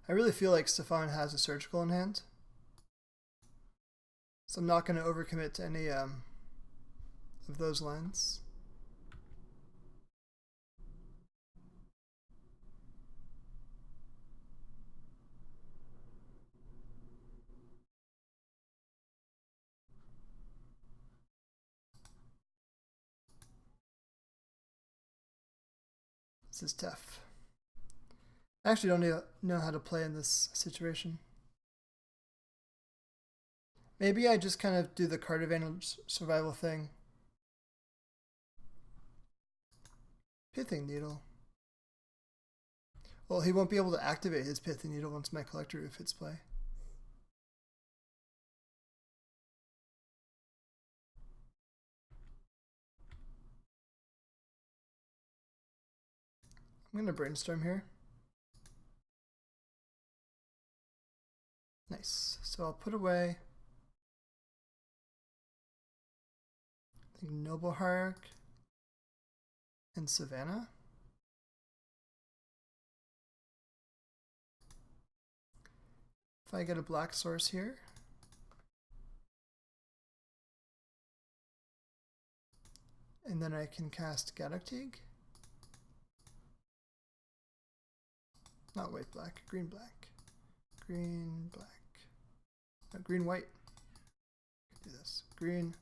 I really feel like Stefan has a surgical in hand, so I'm not going to overcommit to any of those lands. This is tough. I actually don't know how to play in this situation. Maybe I just kind of do the card advantage survival thing. Pithing Needle. Well, he won't be able to activate his Pithing Needle once my Collector Roof hits play. I'm going to Brainstorm here. Nice. So I'll put away, I think, Noble Hierarch and Savannah. If I get a black source here, and then I can cast Gadoktig. Not white black, green black. Green black. No, green white. Do this. Green.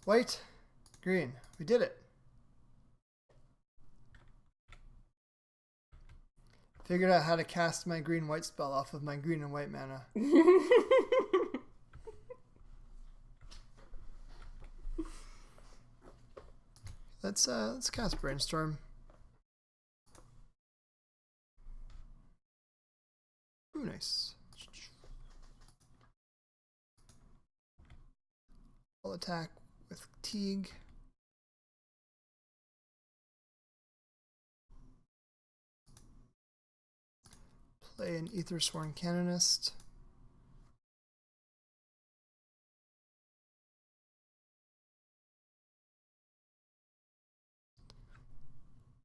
White. Green. We did it. Figured out how to cast my green white spell off of my green and white mana. Let's cast Brainstorm. Ooh, nice. I'll attack with Teague. Play an Aethersworn Canonist.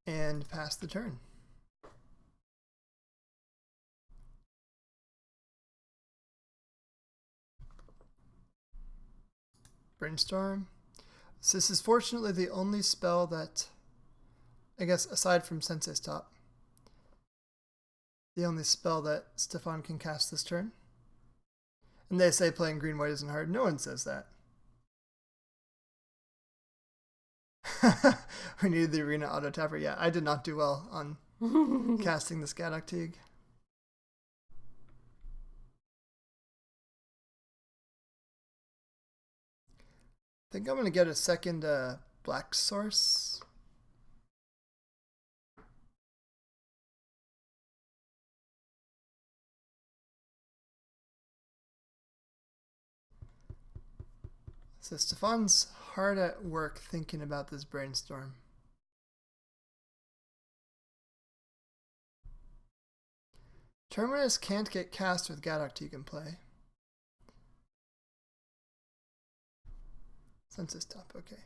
And pass the turn. Brainstorm. So this is fortunately the only spell that, I guess aside from Sensei's Top, the only spell that Stefan can cast this turn. And they say playing green-white isn't hard. No one says that. We needed the arena auto tapper. Yeah, I did not do well on casting this Gadoktig. I think I'm going to get a second black source. So Stefan's hard at work thinking about this Brainstorm. Terminus can't get cast with Gadoktig in play. Census Top, okay.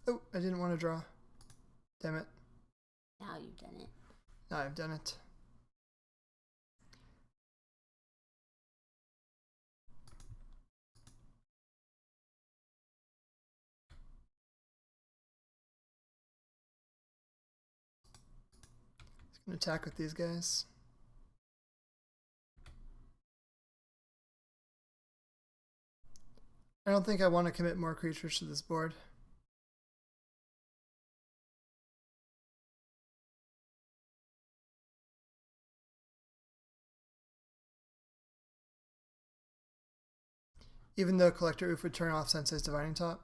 Oh, I didn't want to draw. Damn it. Now you've done it. Now I've done it. Just gonna attack with these guys. I don't think I want to commit more creatures to this board. Even though Collector Oof would turn off Sensei's Divining Top.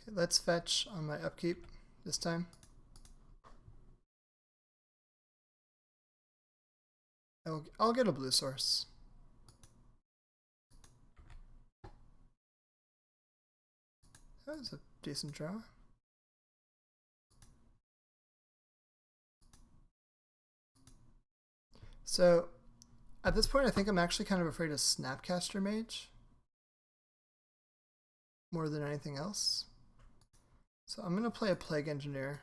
Okay, let's fetch on my upkeep this time. I'll get a blue source. That was a decent draw. So, at this point, I think I'm actually kind of afraid of Snapcaster Mage more than anything else. So I'm going to play a Plague Engineer.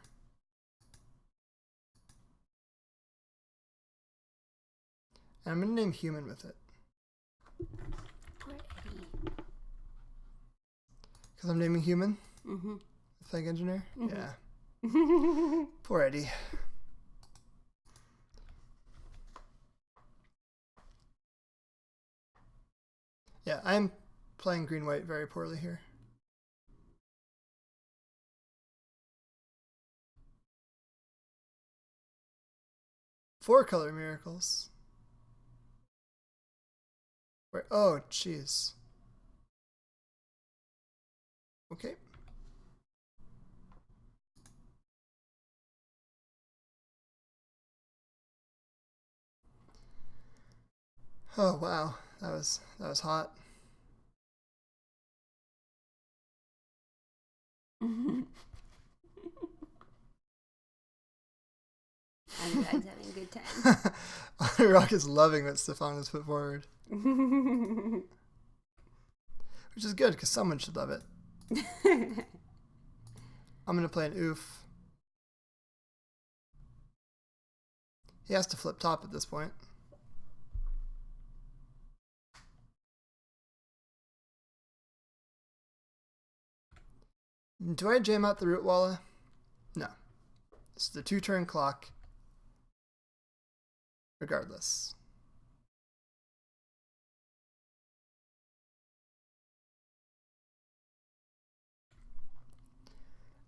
And I'm going to name Human with it. Poor Eddie. Because I'm naming Human? Mm-hmm. Plague Engineer? Mm-hmm. Yeah. Poor Eddie. Yeah, I'm playing green-white very poorly here. Four color miracles. Wait, oh, jeez. Okay. Oh wow, that was hot. I'm glad he's having a good time. Rock is loving what Stefan has put forward. Which is good, because someone should love it. I'm going to play an oof. He has to flip top at this point. Do I jam out the root walla? No. This is the 2-turn clock. Regardless.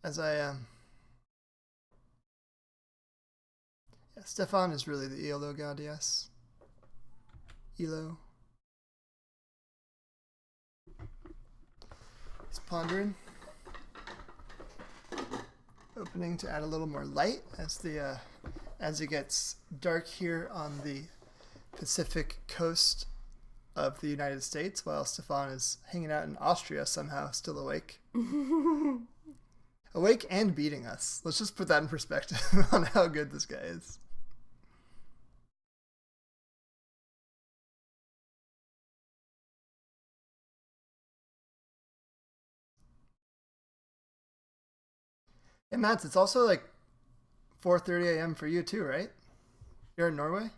As yeah, Stefan is really the ELO god, yes. ELO. He's pondering. Opening to add a little more light as it gets dark here on the Pacific coast of the United States, while Stefan is hanging out in Austria somehow, still awake. Awake and beating us. Let's just put that in perspective on how good this guy is. Hey, Mats, it's also like 4:30 a.m. for you too, right? You're in Norway?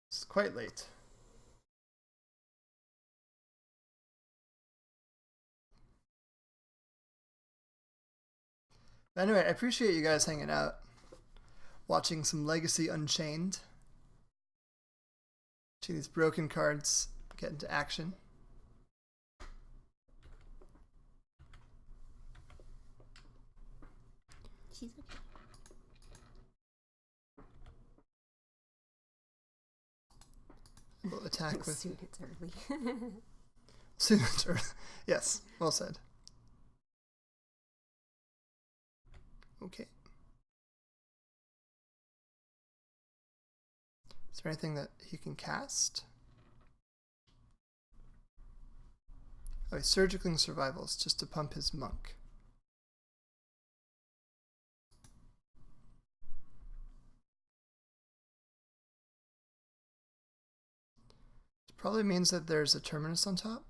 It's quite late. But anyway, I appreciate you guys hanging out, watching some Legacy Unchained. Watching these broken cards get into action. She's okay. We'll attack with... Soon it's early. Soon it's early. Yes, well said. Okay. Is there anything that he can cast? Oh, he's surgically survivals just to pump his monk. It probably means that there's a terminus on top.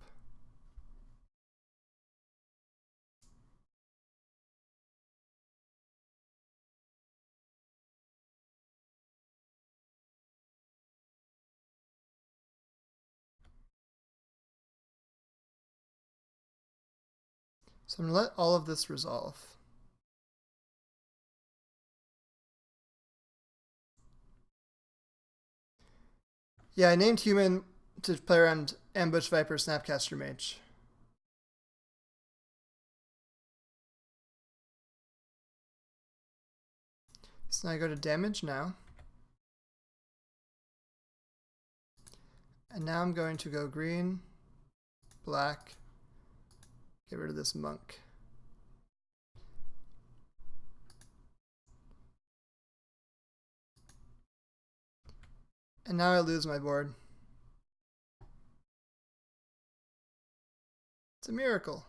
So I'm going to let all of this resolve. Yeah, I named Human to play around Ambush Viper Snapcaster Mage. So now I go to damage now. And now I'm going to go green, black, Get rid of this monk. And now I lose my board. It's a miracle.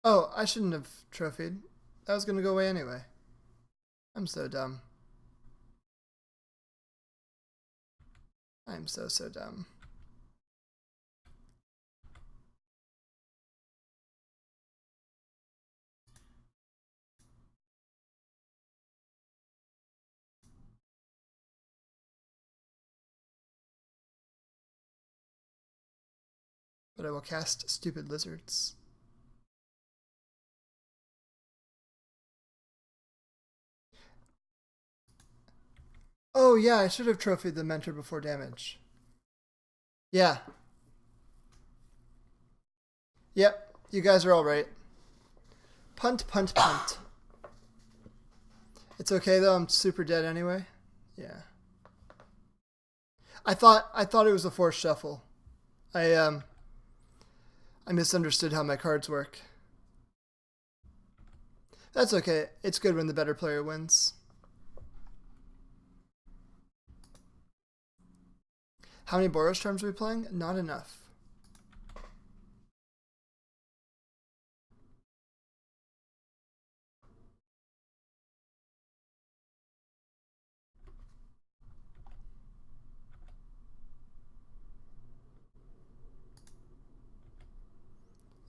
Oh, I shouldn't have trophied. That was going to go away anyway. I'm so dumb. I'm so dumb. But I will cast stupid lizards. Oh yeah, I should have trophied the mentor before damage. Yeah. Yep, you guys are all right. Punt, punt, punt. It's okay though, I'm super dead anyway. Yeah. I thought it was a forced shuffle. I misunderstood how my cards work. That's okay. It's good when the better player wins. How many Boros terms are we playing? Not enough.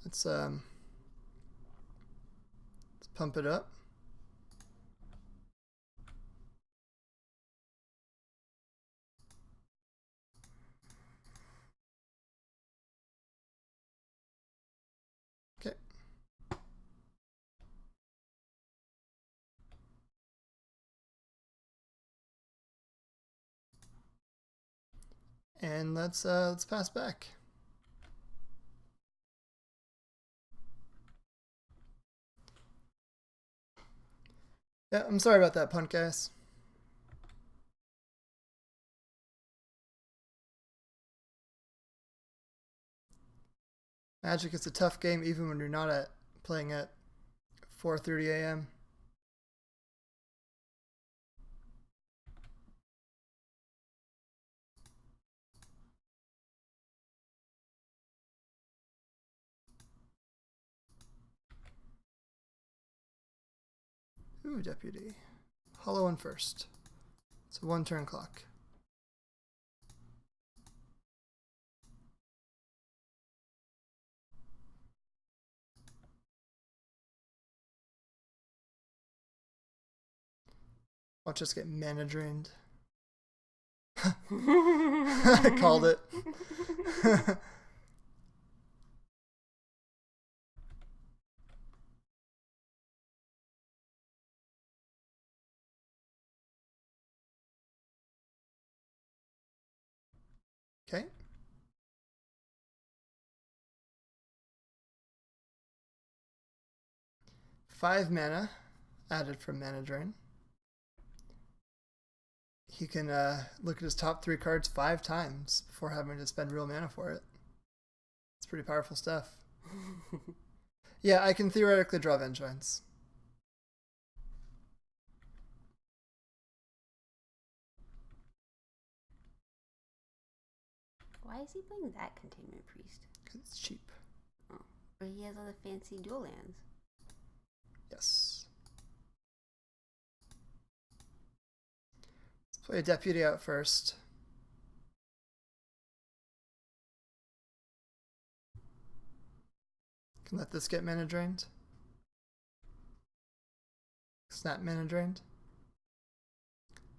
Let's pump it up. Okay. And let's pass back. Yeah, I'm sorry about that punt, guys. Magic is a tough game even when you're not playing at 4:30 a.m. Ooh, deputy. Hollow one first. It's a 1-turn clock. Watch us get mana drained. I called it. Okay. Five mana added from mana drain. He can look at his top 3 cards 5 times before having to spend real mana for it. It's pretty powerful stuff. Yeah, I can theoretically draw Vengevines. Why is he playing that Containment Priest? Because it's cheap. Oh, but he has all the fancy dual lands. Yes. Let's play a deputy out first. Can let this get mana drained. Snap mana drained.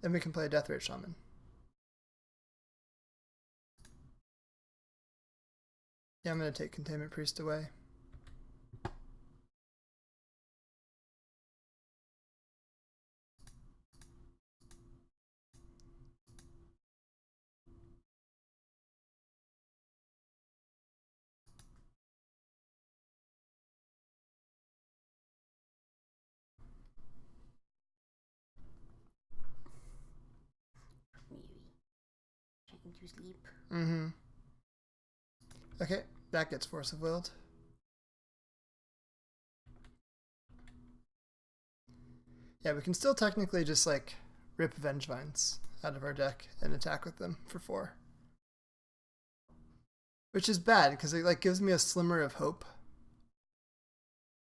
Then we can play a Deathrite Shaman. Yeah, I'm going to take Containment Priest away. Maybe. Trying to sleep. Mm-hmm. Okay, that gets Force of Willed. Yeah, we can still technically just like rip Vengevines out of our deck and attack with them for 4. Which is bad because it like gives me a slimmer of hope,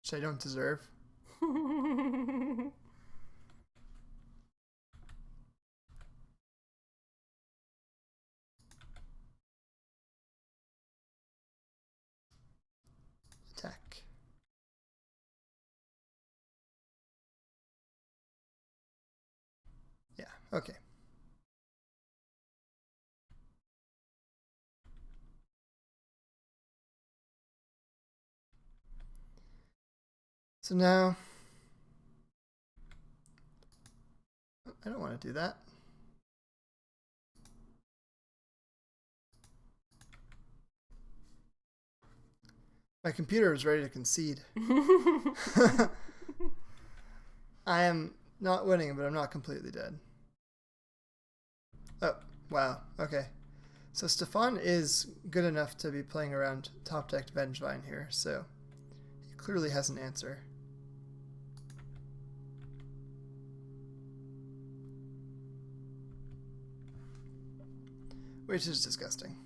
which I don't deserve. Attack. Yeah, okay. So now, I don't want to do that. My computer is ready to concede. I am not winning, but I'm not completely dead. Oh, wow. Okay. So Stefan is good enough to be playing around top decked Vengevine here, so he clearly has an answer. Which is disgusting.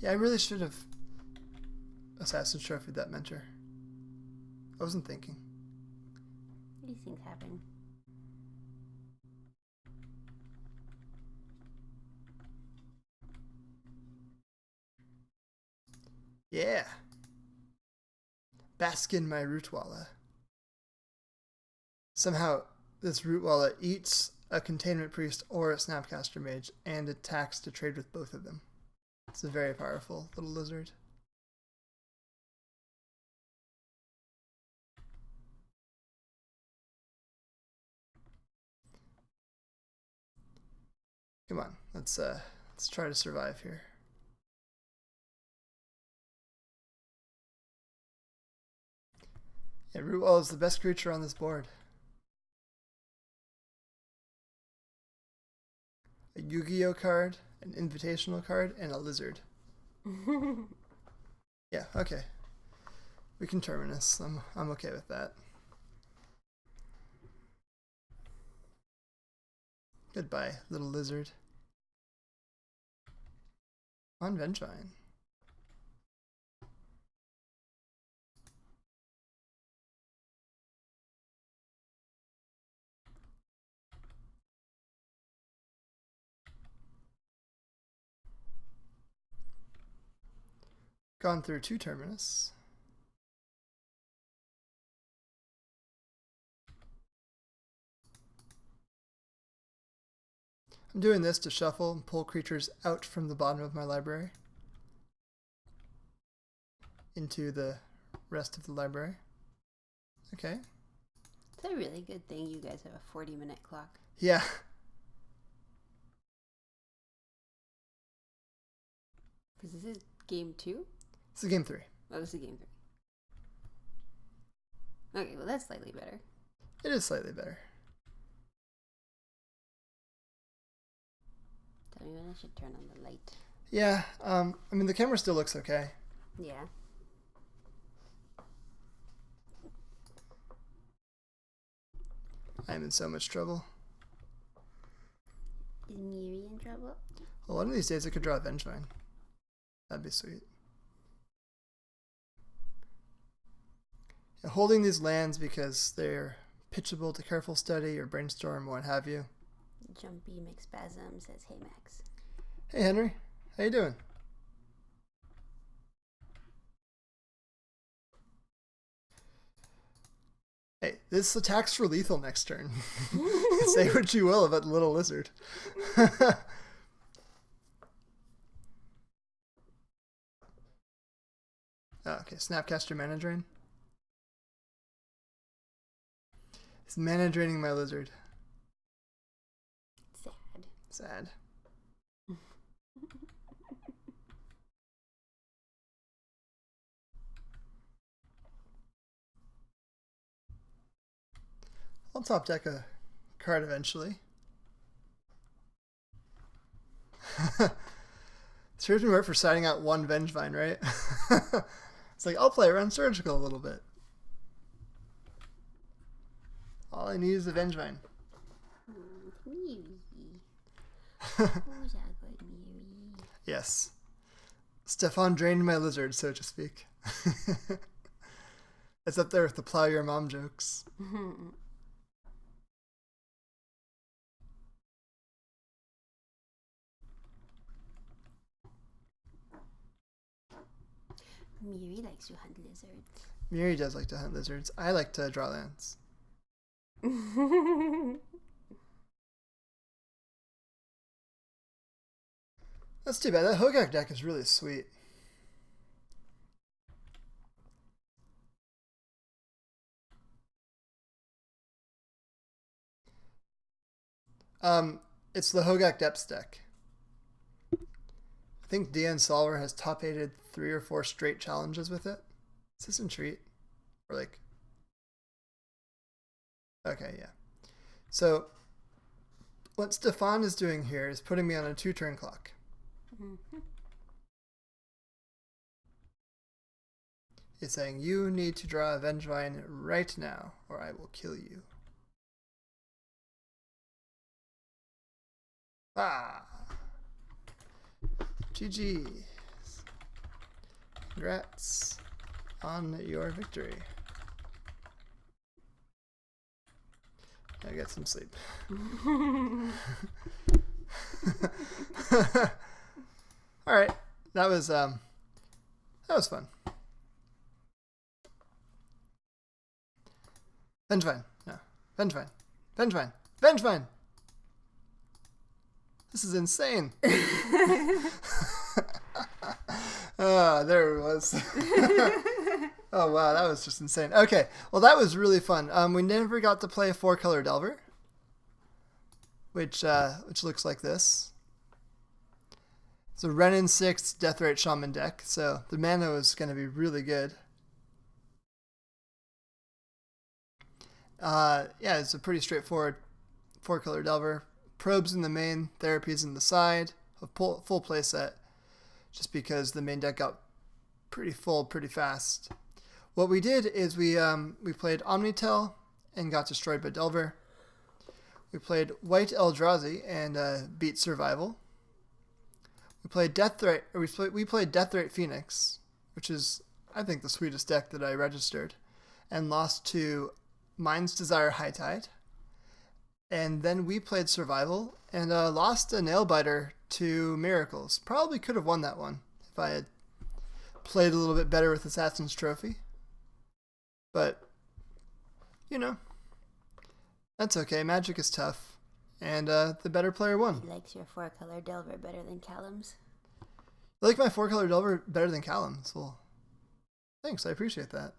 Yeah, I really should have Assassin's Trophied that mentor. I wasn't thinking. These things happen. Yeah. Bask in my Rootwalla. Somehow, this Rootwalla eats a Containment Priest or a Snapcaster Mage and attacks to trade with both of them. It's a very powerful little lizard. Come on, let's try to survive here. Yeah, Rootwalla is the best creature on this board. A Yu-Gi-Oh card, an Invitational card, and a lizard. Yeah, okay. We can Terminus. I'm okay with that. Goodbye, little lizard. On Vengevine. Gone through 2 Terminus. I'm doing this to shuffle and pull creatures out from the bottom of my library into the rest of the library. Okay. It's a really good thing you guys have a 40-minute clock. Yeah. Because this is game 2? This is game 3. Oh, this is game 3. Okay, well that's slightly better. It is slightly better. Tell me when I should turn on the light. Yeah, I mean the camera still looks okay. Yeah. I'm in so much trouble. Is Miri in trouble? Well, one of these days I could draw a Vengevine. That'd be sweet. Yeah, holding these lands because they're pitchable to careful study or brainstorm, what have you. Jumpy McSpasm says, "Hey Max." Hey Henry, how you doing? Hey, this attacks for lethal next turn. Say what you will about the little lizard. Oh, okay, Snapcaster Mana Drain. It's mana draining my lizard. Sad. Sad. I'll top deck a card eventually. Serves me right for siding out one Vengevine, right? It's like, I'll play around Surgical a little bit. All I need is a Vengevine. Yes. Stefan drained my lizard, so to speak. It's up there with the plow your mom jokes. Miri likes to hunt lizards. Miri does like to hunt lizards. I like to draw lands. That's too bad. That Hogak deck is really sweet. It's the Hogak Depths deck. I think DN Solver has top 8'd 3 or 4 straight challenges with it. Is this Entreat? Or like... Okay, yeah. So, what Stefan is doing here is putting me on a 2-turn clock. He's saying, you need to draw a Vengevine right now, or I will kill you. Ah! GG. Congrats on your victory. I get some sleep. All right, that was fun. Vengevine, no, Vengevine, Vengevine, Vengevine. This is insane. There it was. Oh wow, that was just insane. Okay, well that was really fun. We never got to play a 4-color Delver, which looks like this. It's a Renin 6 Deathrite Shaman deck, so the mana is going to be really good. Yeah, it's a pretty straightforward 4-color Delver. Probes in the main, therapies in the side, a full play set, just because the main deck got pretty full pretty fast. What we did is we played Omnitel and got destroyed by Delver. We played White Eldrazi and beat Survival. We played we played Deathrite Phoenix, which is I think the sweetest deck that I registered, and lost to Mind's Desire High Tide. And then we played Survival and lost a Nailbiter to Miracles. Probably could have won that one if I had played a little bit better with Assassin's Trophy. But, you know, that's okay. Magic is tough. And the better player won. He likes your 4-color Delver better than Callum's. You like my 4-color Delver better than Callum's? Well, thanks. I appreciate that.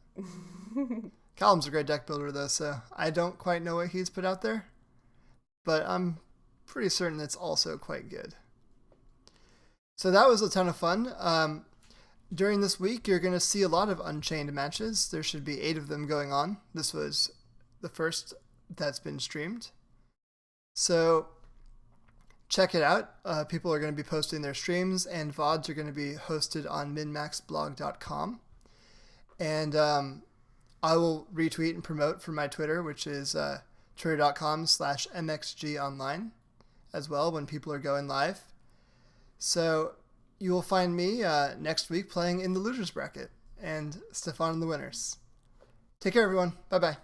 Callum's a great deck builder, though, so I don't quite know what he's put out there. But I'm pretty certain it's also quite good. So that was a ton of fun. During this week, you're going to see a lot of Unchained matches. There should be 8 of them going on. This was the first that's been streamed. So check it out. People are going to be posting their streams, and VODs are going to be hosted on minmaxblog.com. And I will retweet and promote from my Twitter, which is twitter.com/mxgonline as well when people are going live. So you will find me next week playing in the losers bracket and Stefan in the winners. Take care, everyone. Bye-bye.